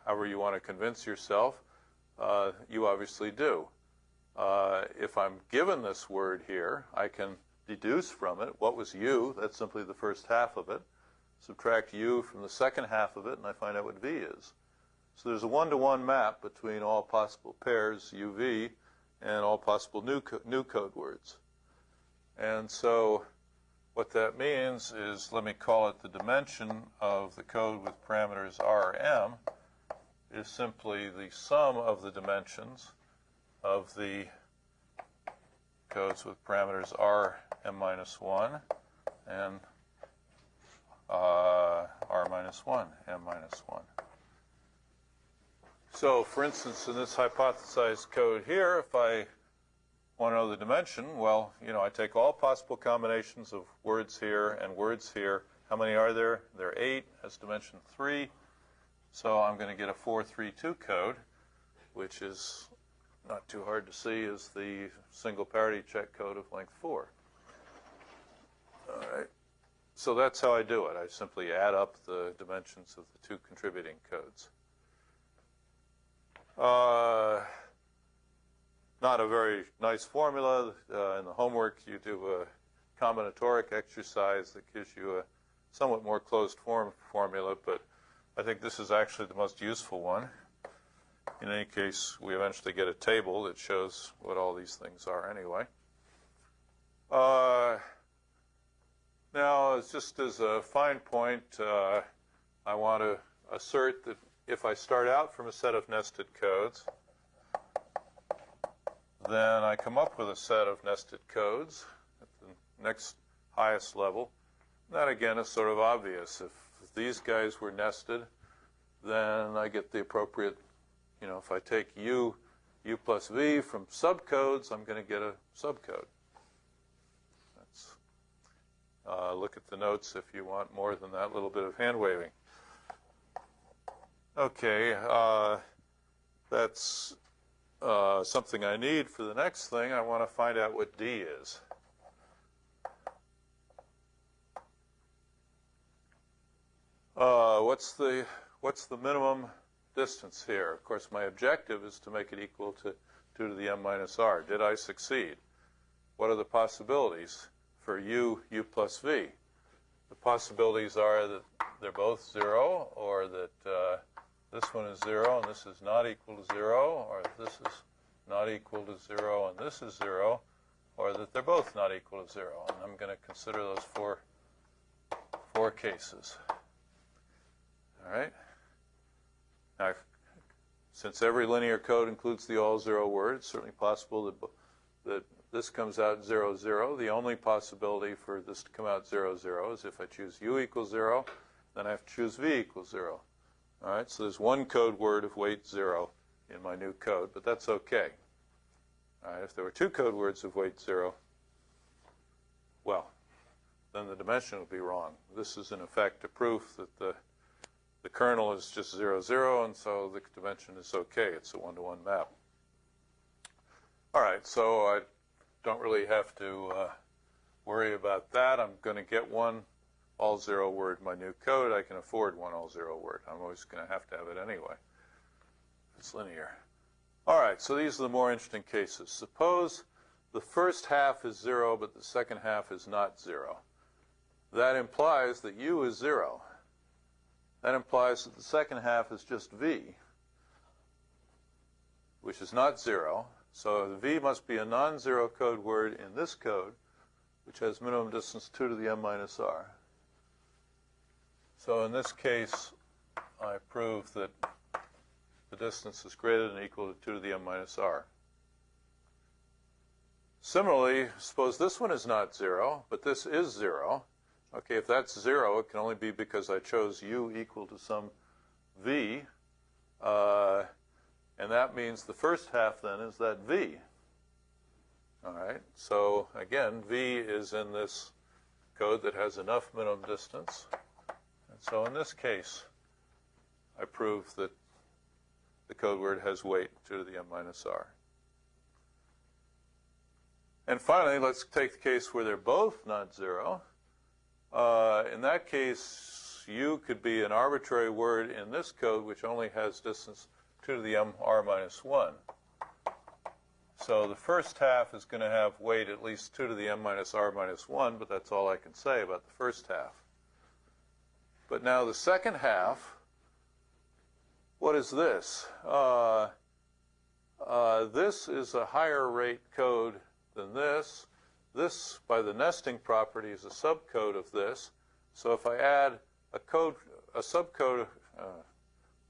However you want to convince yourself, you obviously do. If I'm given this word here, I can deduce from it what was U. That's simply the first half of it. Subtract U from the second half of it, and I find out what V is. So there's a one-to-one map between all possible pairs UV and all possible new code words. And so what that means is, let me call it the dimension of the code with parameters R or M, is simply the sum of the dimensions of the codes with parameters R, M-1, and R-1, M-1. So, for instance, in this hypothesized code here, if I want to know the dimension, well, I take all possible combinations of words here and words here. How many are there? There are 8, has dimension 3. So I'm going to get a 432 code, which is not too hard to see is the single parity check code of length 4. All right. So that's how I do it. I simply add up the dimensions of the 2 contributing codes. Not a very nice formula. In the homework, you do a combinatoric exercise that gives you a somewhat more closed form formula, but I think this is actually the most useful one. In any case, we eventually get a table that shows what all these things are anyway. Now, just as a fine point, I want to assert that if I start out from a set of nested codes, then I come up with a set of nested codes at the next highest level. That, again, is sort of obvious. If these guys were nested, then I get the appropriate, if I take U plus V from subcodes, I'm going to get a subcode. That's, look at the notes if you want more than that little bit of hand waving. Okay, that's something I need for the next thing. I want to find out what D is. What's the minimum distance here? Of course, my objective is to make it equal to 2 to the m minus r. Did I succeed? What are the possibilities for U plus V? The possibilities are that they're both 0, or that this one is 0 and this is not equal to 0, or this is not equal to 0 and this is 0, or that they're both not equal to 0. And I'm going to consider those four cases. All right. Now, since every linear code includes the all 0 word, it's certainly possible that this comes out 0, 0. The only possibility for this to come out 0, 0 is if I choose U equals 0, then I have to choose V equals 0. All right, so there's one code word of weight 0 in my new code, but that's okay. All right, if there were 2 code words of weight 0, well, then the dimension would be wrong. This is, in effect, a proof that the kernel is just 0, 0, and so the dimension is okay. It's a one-to-one map. All right, so I don't really have to worry about that. I'm going to get one all 0 word in my new code. I can afford one all 0 word. I'm always going to have it anyway. It's linear. All right, so these are the more interesting cases. Suppose the first half is 0, but the second half is not 0. That implies that u is 0. That implies that the second half is just v, which is not 0. So the v must be a non-zero code word in this code, which has minimum distance 2 to the m minus r. So in this case, I prove that the distance is greater than or equal to 2 to the m minus r. Similarly, suppose this one is not 0, but this is 0. Okay, if that's 0, it can only be because I chose u equal to some v. And that means the first half then is that v. All right, so again, v is in this code that has enough minimum distance. And so in this case, I prove that the code word has weight 2 to the m minus r. And finally, let's take the case where they're both not 0. In that case, u could be an arbitrary word in this code which only has distance 2 to the m r minus 1. So the first half is going to have weight at least 2 to the m minus r minus 1, but that's all I can say about the first half. But now the second half, what is this? This is a higher rate code than this. This, by the nesting property, is a subcode of this. So if I add a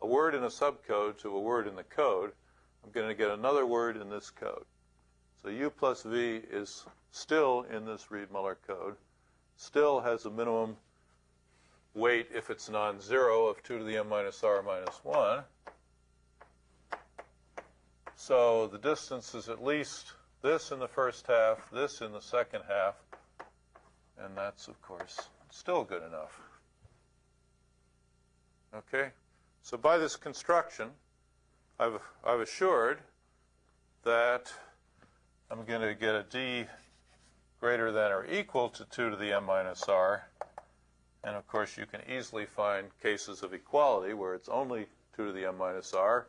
word in a subcode to a word in the code, I'm going to get another word in this code. So u plus v is still in this Reed-Muller code, still has a minimum weight if it's non-zero of 2 to the m minus r minus 1. So the distance is at least this in the first half, this in the second half, and that's, of course, still good enough. Okay? So by this construction, I've assured that I'm going to get a d greater than or equal to 2 to the m minus r. And, of course, you can easily find cases of equality where it's only 2 to the m minus r.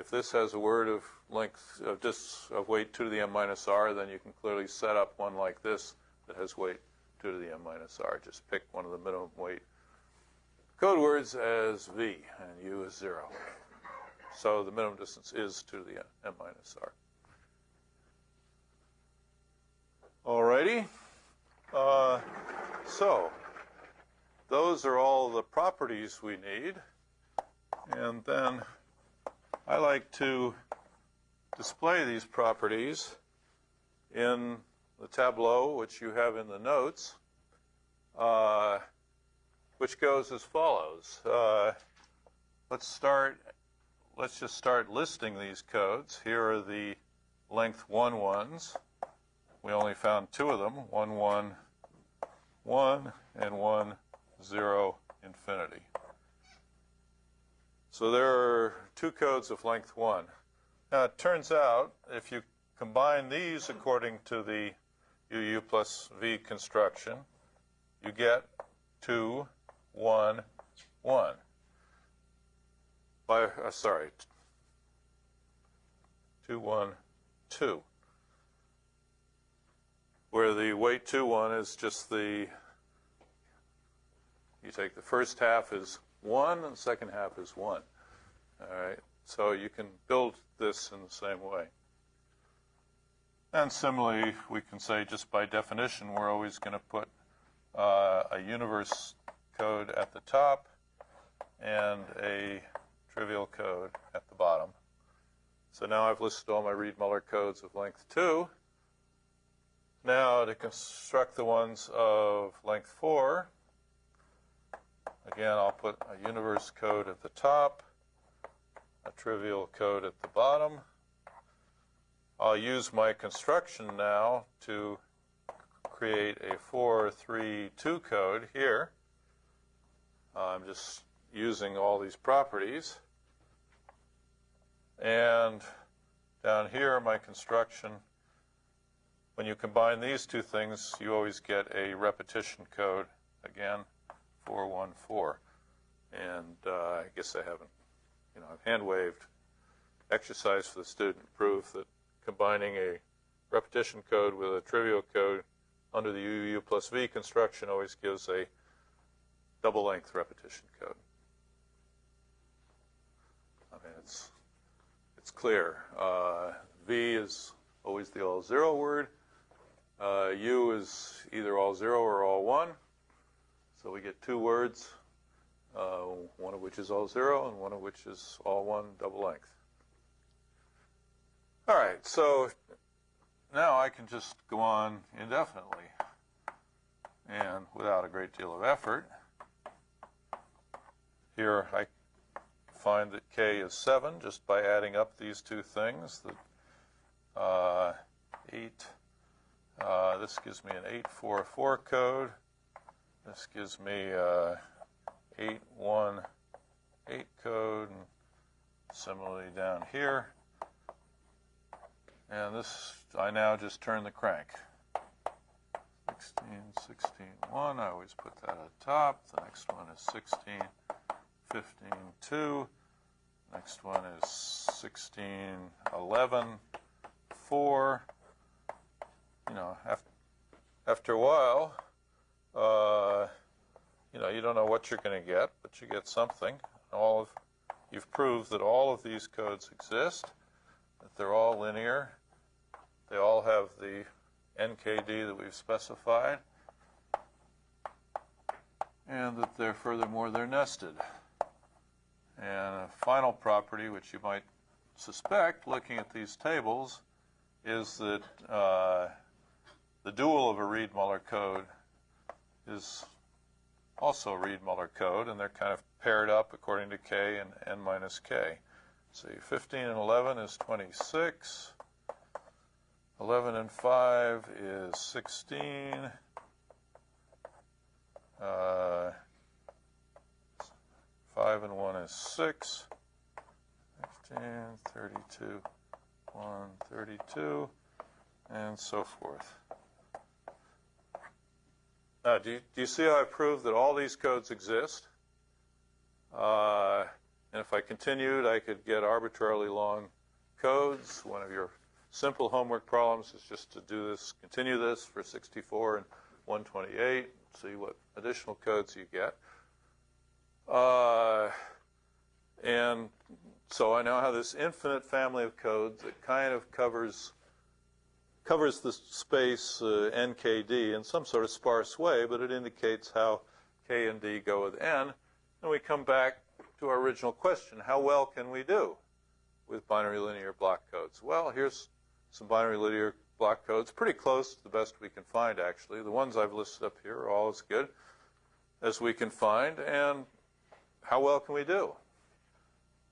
If this has a word of length of weight 2 to the m minus r, then you can clearly set up one like this that has weight 2 to the m minus r. Just pick one of the minimum weight code words as v, and u is 0. So the minimum distance is 2 to the m minus r. Alrighty. So those are all the properties we need. And then I like to display these properties in the tableau, which you have in the notes, which goes as follows. Let's just start listing these codes. Here are the length 1 ones. We only found 2 of them, 1, 1, 1, and 1, 0, infinity. So there are 2 codes of length 1. Now it turns out if you combine these according to the UU plus V construction, you get 2, 1, 1. 2, 1, 2. Where the weight 2, 1 is just you take the first half is 1 and the second half is 1. All right, so you can build this in the same way. And similarly, we can say just by definition, we're always going to put a universe code at the top and a trivial code at the bottom. So now I've listed all my Reed-Muller codes of length 2. Now to construct the ones of length 4, again, I'll put a universe code at the top, a trivial code at the bottom. I'll use my construction now to create a 4, 3, 2 code here. I'm just using all these properties. And down here, my construction, when you combine these two things, you always get a repetition code, again, 4, 1, 4. And I guess I haven't, I've hand-waved exercise for the student. Prove that combining a repetition code with a trivial code under the UU plus V construction always gives a double-length repetition code. I mean, it's clear. V is always the all zero word. U is either all zero or all one. So we get two words, one of which is all zero and one of which is all one double length. All right, so now I can just go on indefinitely and without a great deal of effort. Here I find that K is 7 just by adding up these two things. That 8, this gives me an 844 code. This gives me 818 code, and similarly down here. And this, I now just turn the crank. 16, 16, 1, I always put that at the top. The next one is 16, 15, 2. Next one is 16, 11, 4. You know, after a while, you know, you don't know what you're going to get, but you get something. You've proved that all of these codes exist, that they're all linear. They all have the NKD that we've specified, and that furthermore, they're nested. And a final property, which you might suspect, looking at these tables, is that the dual of a Reed-Muller code is also a Reed-Muller code, and they're kind of paired up according to K and N minus K. So 15 and 11 is 26. 11 and 5 is 16. 5 and 1 is 6. 15, 32, 1, 32, and so forth. Now, do you see how I proved that all these codes exist? And if I continued, I could get arbitrarily long codes. One of your simple homework problems is just to do this, continue this for 64 and 128, see what additional codes you get. And so I now have this infinite family of codes that kind of covers the space NKD in some sort of sparse way, but it indicates how K and D go with N. And we come back to our original question, how well can we do with binary linear block codes? Well, here's some binary linear block codes, pretty close to the best we can find, actually. The ones I've listed up here are all as good as we can find. And how well can we do?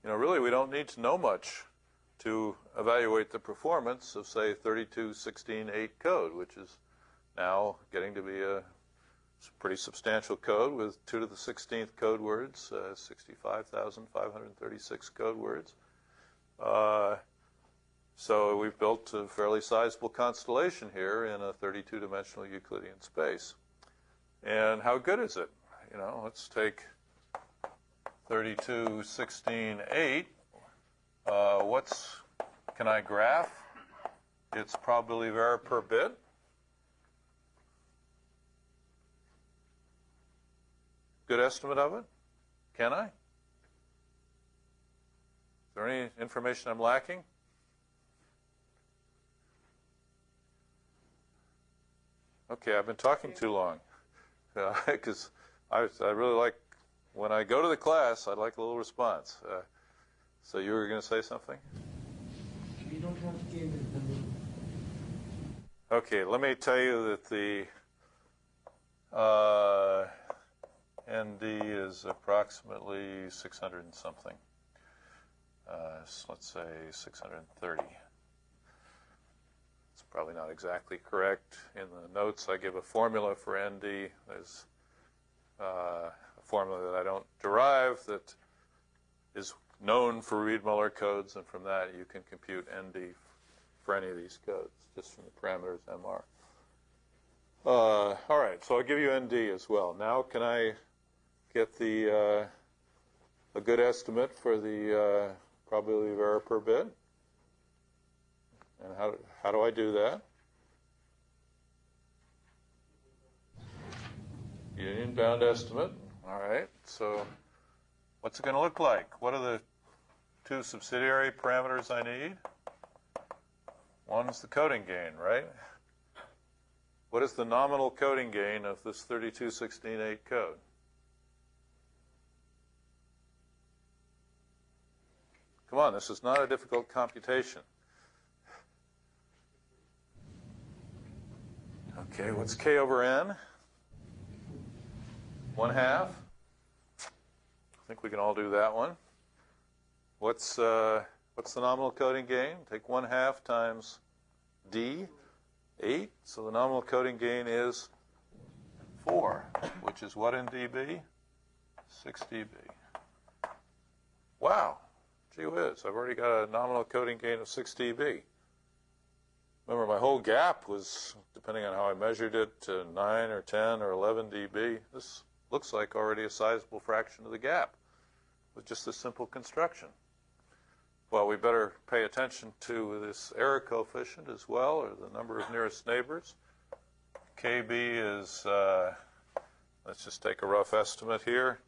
You know, really, we don't need to know much to evaluate the performance of, say, 3216.8 code, which is now getting to be a pretty substantial code with 2 to the 16th code words, 65,536 code words. So we've built a fairly sizable constellation here in a 32-dimensional Euclidean space. And how good is it? You know, let's take 3216.8. Can I graph its probability of error per bit? Good estimate of it? Can I? Is there any information I'm lacking? Okay, I've been talking too long. Because I really like, when I go to the class, I'd like a little response. So you were going to say something? We don't have K with them. Okay, let me tell you that the ND is approximately 600 and something. So let's say 630. It's probably not exactly correct. In the notes, I give a formula for ND. There's a formula that I don't derive that is known for Reed-Muller codes, and from that you can compute ND for any of these codes, just from the parameters MR. All right, so I'll give you ND as well. Now can I get the a good estimate for the probability of error per bit. And how do I do that? Union bound estimate. All right, so what's it going to look like? What are the two subsidiary parameters I need? One's the coding gain, right? What is the nominal coding gain of this 3216.8 code? Come on, this is not a difficult computation. Okay, what's k over n? 1/2. I think we can all do that one. What's the nominal coding gain? Take 1/2 times d, 8. So the nominal coding gain is 4, which is what in dB? 6 dB. Wow. Gee whiz, I've already got a nominal coding gain of 6 dB. Remember, my whole gap was, depending on how I measured it, 9 or 10 or 11 dB. This looks like already a sizable fraction of the gap with just this simple construction. Well, we better pay attention to this error coefficient as well, or the number of nearest neighbors. KB is, let's just take a rough estimate here.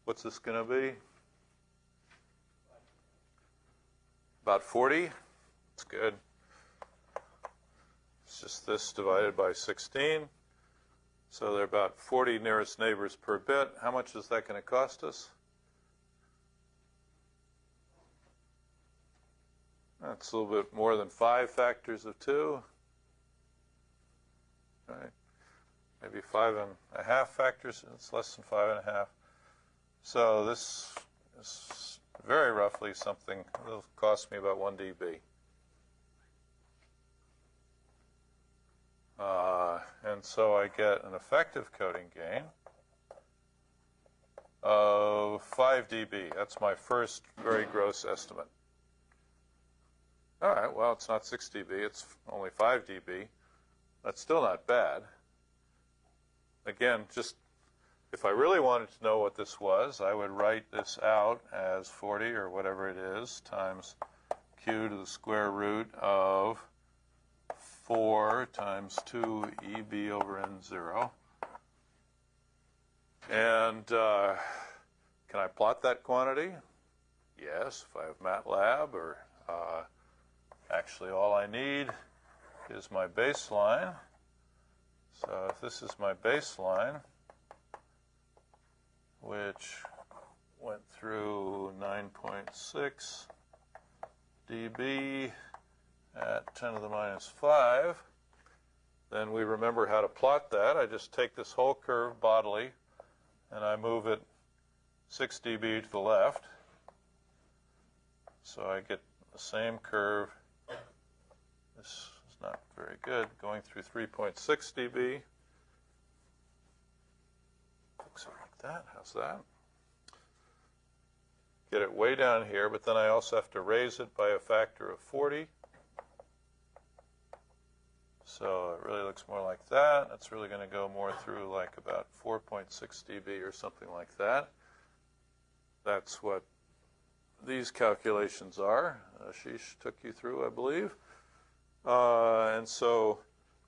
What's this going to be? About 40. That's good. It's just this divided by 16. So there are about 40 nearest neighbors per bit. How much is that going to cost us? That's a little bit more than 5 factors of 2. Right? Maybe 5.5 factors. It's less than 5.5. So this is very roughly something that will cost me about 1 dB. And so I get an effective coding gain of 5 dB. That's my first very gross estimate. All right, well, it's not 6 dB. It's only 5 dB. That's still not bad. Again, just if I really wanted to know what this was, I would write this out as 40 or whatever it is times q to the square root of 4 times 2 EB over N0. And can I plot that quantity? Yes, if I have MATLAB, or actually all I need is my baseline. So if this is my baseline, which went through 9.6 dB at 10 to the minus 5, then we remember how to plot that. I just take this whole curve bodily and I move it 6 dB to the left. So I get the same curve. This is not very good, going through 3.6 dB. Fix it like that. How's that? Get it way down here, but then I also have to raise it by a factor of 40. So it really looks more like that. It's really going to go more through like about 4.6 dB or something like that. That's what these calculations are. Ashish took you through, I believe. And so,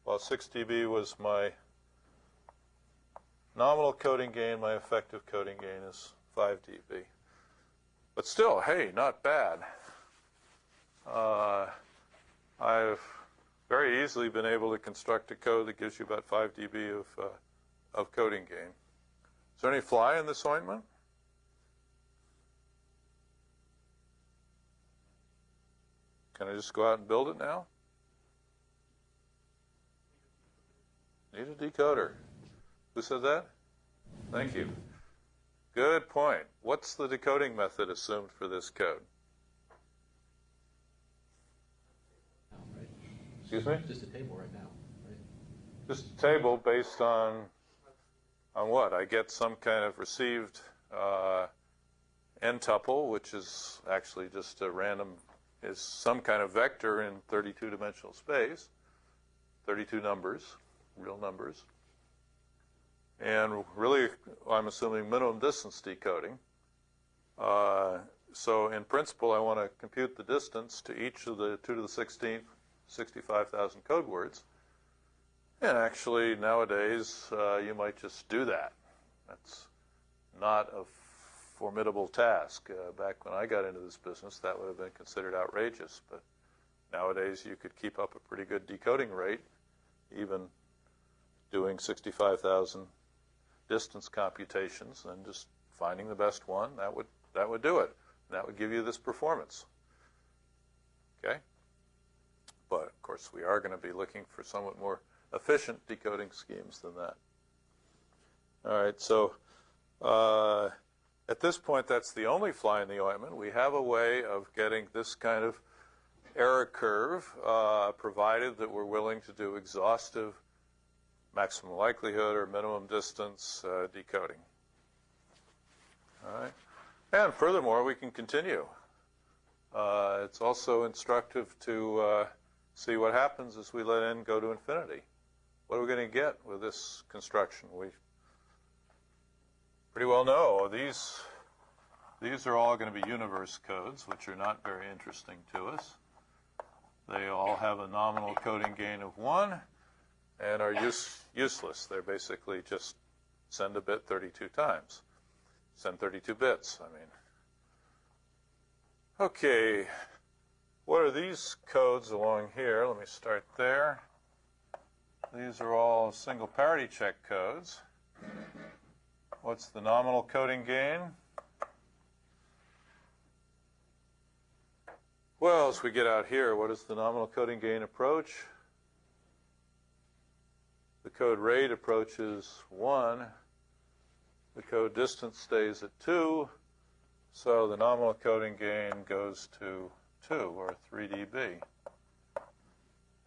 while 6 dB was my nominal coding gain, my effective coding gain is 5 dB. But still, hey, not bad. I've very easily been able to construct a code that gives you about 5 dB of coding gain. Is there any fly in this ointment? Can I just go out and build it now? Need a decoder. Who said that? Thank you. Good point. What's the decoding method assumed for this code? Excuse me? Just a table right now, right? Just a table based on what? I get some kind of received n-tuple, which is actually just a random, is some kind of vector in 32-dimensional space, 32 numbers, real numbers. And really, I'm assuming minimum distance decoding. So in principle, I want to compute the distance to each of the 2 to the 16th, 65,000 code words. And actually, nowadays, you might just do that. That's not a formidable task. Back when I got into this business, that would have been considered outrageous. But nowadays, you could keep up a pretty good decoding rate, even doing 65,000 distance computations and just finding the best one. That would do it. That would give you this performance. Okay? But, of course, we are going to be looking for somewhat more efficient decoding schemes than that. All right, so at this point, that's the only fly in the ointment. We have a way of getting this kind of error curve, provided that we're willing to do exhaustive maximum likelihood or minimum distance decoding. All right. And furthermore, we can continue. It's also instructive to see what happens as we let n go to infinity. What are we going to get with this construction? We pretty well know these are all going to be universe codes, which are not very interesting to us. They all have a nominal coding gain of 1 and are useless. They're basically just send a bit 32 times. Send 32 bits, I mean. Okay, what are these codes along here? Let me start there. These are all single parity check codes. What's the nominal coding gain? Well, as we get out here, what is the nominal coding gain approach? The code rate approaches 1. The code distance stays at 2. So the nominal coding gain goes to 2, or 3 dB,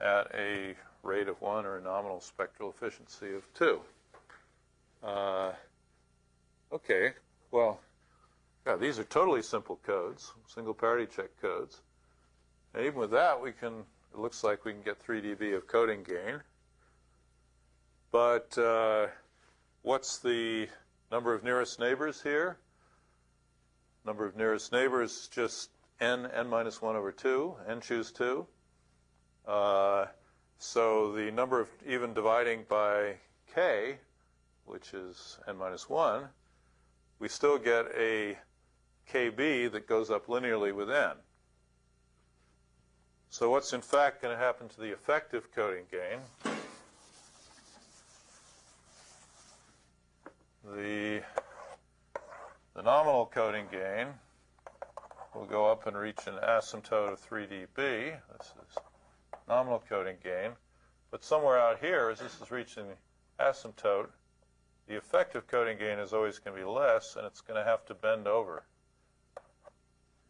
at a rate of 1 or a nominal spectral efficiency of 2. Okay, well, yeah, these are totally simple codes, single parity check codes. And even with that, it looks like we can get 3 dB of coding gain. But what's the number of nearest neighbors here? Number of nearest neighbors, just n minus 1 over 2, n choose 2. So the number of even dividing by k, which is n minus 1, we still get a kb that goes up linearly with n. So what's in fact going to happen to the effective coding gain? The nominal coding gain will go up and reach an asymptote of 3 dB. This is nominal coding gain. But somewhere out here, as this is reaching the asymptote, the effective coding gain is always going to be less, and it's going to have to bend over.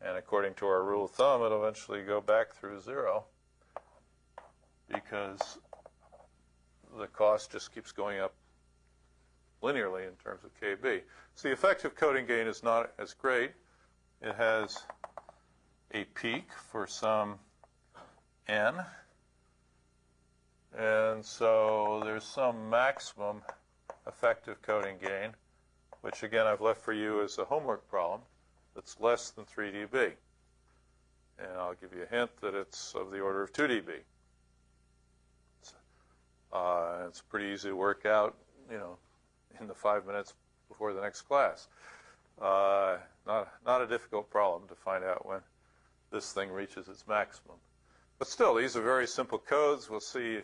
And according to our rule of thumb, it'll eventually go back through 0 because the cost just keeps going up linearly in terms of kb. So the effective coding gain is not as great. It has a peak for some n, and so there's some maximum effective coding gain, which again I've left for you as a homework problem, that's less than 3 dB. And I'll give you a hint that it's of the order of 2 dB. It's pretty easy to work out, in the 5 minutes before the next class. Not a difficult problem to find out when this thing reaches its maximum. But still, these are very simple codes. We'll see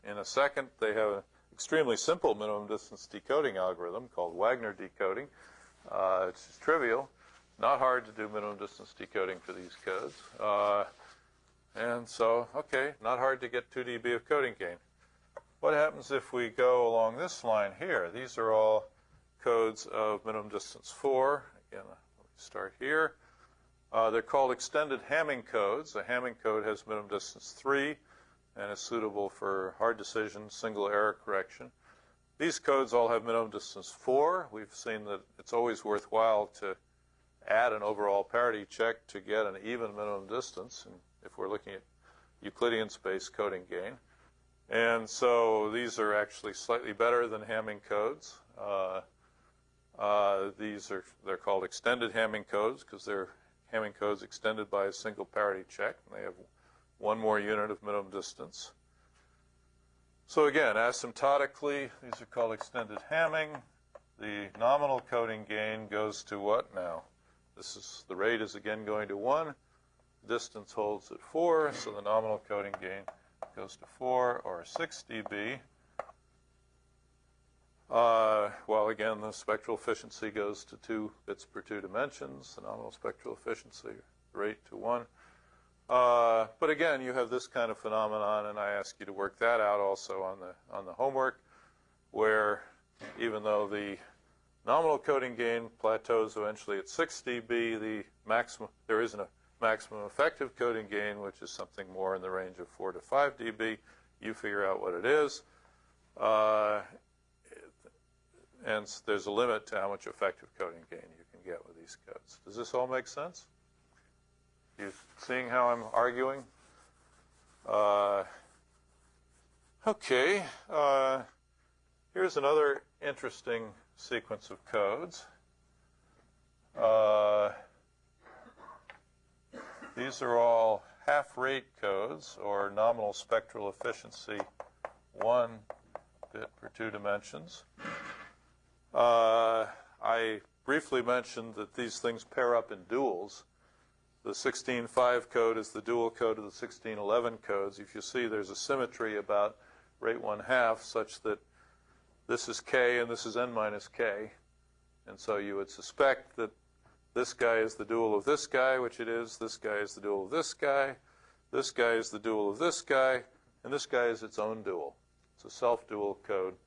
in a second. They have an extremely simple minimum distance decoding algorithm called Wagner decoding. It's just trivial. Not hard to do minimum distance decoding for these codes. And so, okay, not hard to get 2 dB of coding gain. What happens if we go along this line here? These are all codes of minimum distance 4. Again, let me start here. They're called extended Hamming codes. A Hamming code has minimum distance 3 and is suitable for hard decision, single error correction. These codes all have minimum distance 4. We've seen that it's always worthwhile to add an overall parity check to get an even minimum distance, and if we're looking at Euclidean space coding gain. And so these are actually slightly better than Hamming codes. They're called extended Hamming codes because they're Hamming codes extended by a single parity check, and they have one more unit of minimum distance. So again, asymptotically, these are called extended Hamming. The nominal coding gain goes to what now? The rate is again going to 1. Distance holds at 4, so the nominal coding gain goes to 4 or 6 dB. Well, again, the spectral efficiency goes to 2 bits per 2 dimensions. The nominal spectral efficiency rate to 1. But again, you have this kind of phenomenon, and I ask you to work that out also on the homework, where even though the nominal coding gain plateaus eventually at 6 dB, there isn't a maximum effective coding gain, which is something more in the range of 4 to 5 dB. You figure out what it is. And there's a limit to how much effective coding gain you can get with these codes. Does this all make sense? You seeing how I'm arguing? Okay. Here's another interesting sequence of codes. These are all half-rate codes, or nominal spectral efficiency 1 bit per 2 dimensions. I briefly mentioned that these things pair up in duals. The 16.5 code is the dual code of the 16.11 codes. If you see, there's a symmetry about rate 1/2 such that this is k and this is n minus k. And so you would suspect that this guy is the dual of this guy, which it is. This guy is the dual of this guy. This guy is the dual of this guy. And this guy is its own dual. It's a self-dual code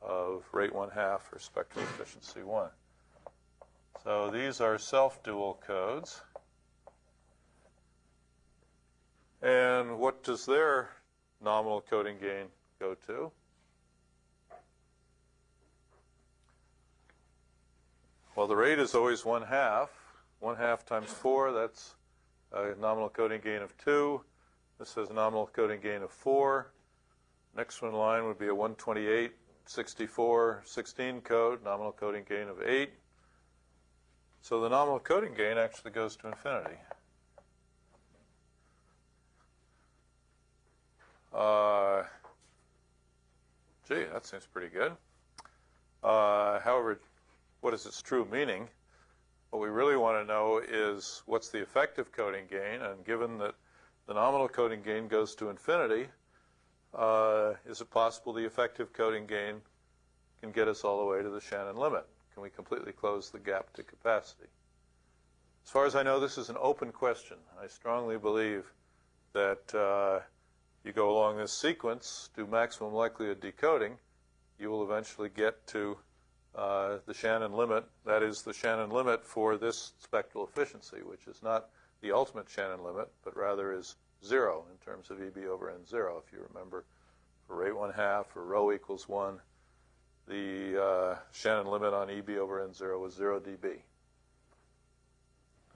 of rate 1/2 or spectral efficiency 1. So these are self-dual codes. And what does their nominal coding gain go to? Well, the rate is always 1/2. 1/2 times 4, that's a nominal coding gain of 2. This has a nominal coding gain of 4. Next one in line would be a 128, 64, 16 code, nominal coding gain of 8. So the nominal coding gain actually goes to infinity. Gee, that seems pretty good. However, what is its true meaning? What we really want to know is what's the effective coding gain, and given that the nominal coding gain goes to infinity, is it possible the effective coding gain can get us all the way to the Shannon limit? Can we completely close the gap to capacity? As far as I know, this is an open question. I strongly believe that you go along this sequence, do maximum likelihood decoding, you will eventually get to the Shannon limit. That is the Shannon limit for this spectral efficiency, which is not the ultimate Shannon limit, but rather is 0 in terms of EB over N0. If you remember, for rate 1/2 or rho equals 1, the Shannon limit on EB over N0 was 0 dB.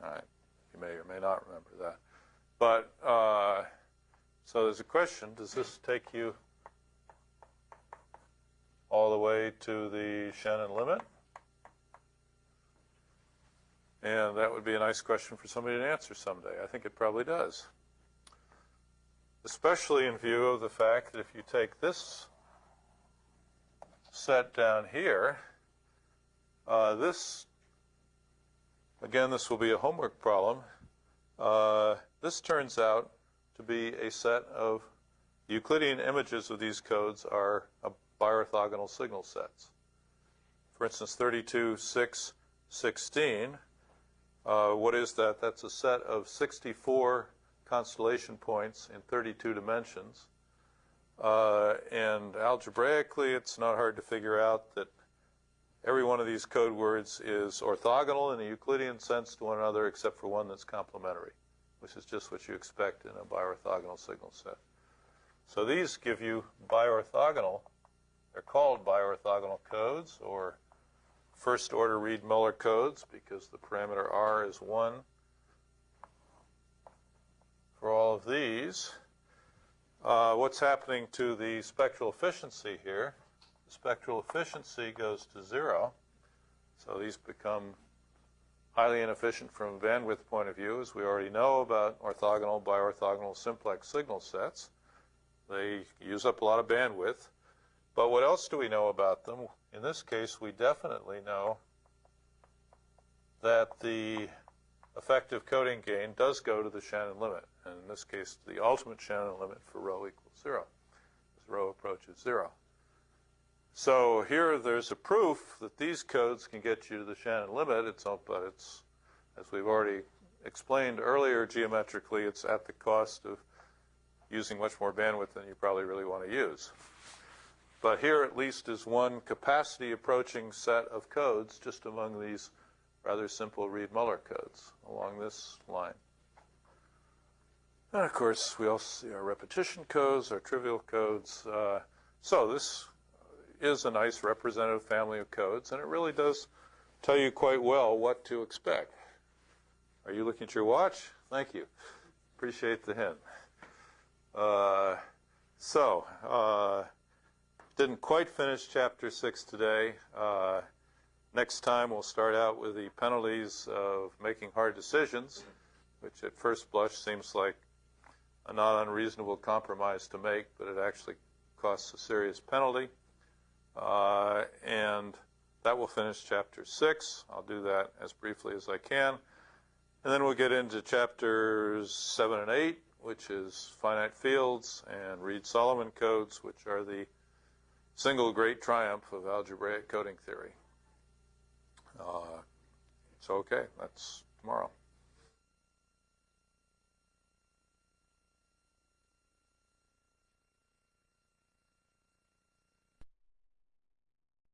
All right, you may or may not remember that. But so there's a question: does this take you all the way to the Shannon limit? And that would be a nice question for somebody to answer someday. I think it probably does. Especially in view of the fact that if you take this set down here, this will be a homework problem. This turns out to be a set of Euclidean images of these codes are biorthogonal signal sets. For instance, 32, 6, 16. What is that? That's a set of 64 constellation points in 32 dimensions. And algebraically, it's not hard to figure out that every one of these code words is orthogonal in a Euclidean sense to one another, except for one that's complementary, which is just what you expect in a biorthogonal signal set. So these give you biorthogonal. They're called biorthogonal codes, or first-order Reed-Muller codes, because the parameter R is 1 for all of these. What's happening to the spectral efficiency here? The spectral efficiency goes to 0, so these become highly inefficient from a bandwidth point of view, as we already know about orthogonal, biorthogonal, simplex signal sets. They use up a lot of bandwidth. But what else do we know about them? In this case, we definitely know that the effective coding gain does go to the Shannon limit. And in this case, the ultimate Shannon limit for rho equals 0, as rho approaches 0. So here there's a proof that these codes can get you to the Shannon limit. But it's, as we've already explained earlier, geometrically, it's at the cost of using much more bandwidth than you probably really want to use. But here at least is one capacity approaching set of codes just among these rather simple Reed-Muller codes along this line. And of course, we also see our repetition codes, our trivial codes. So this is a nice representative family of codes, and it really does tell you quite well what to expect. Are you looking at your watch? Thank you. Appreciate the hint. Didn't quite finish Chapter 6 today. Next time we'll start out with the penalties of making hard decisions, which at first blush seems like a not unreasonable compromise to make, but it actually costs a serious penalty. And that will finish Chapter 6. I'll do that as briefly as I can. And then we'll get into Chapters 7 and 8, which is finite fields, and Reed-Solomon codes, which are the single great triumph of algebraic coding theory. So, okay, that's tomorrow.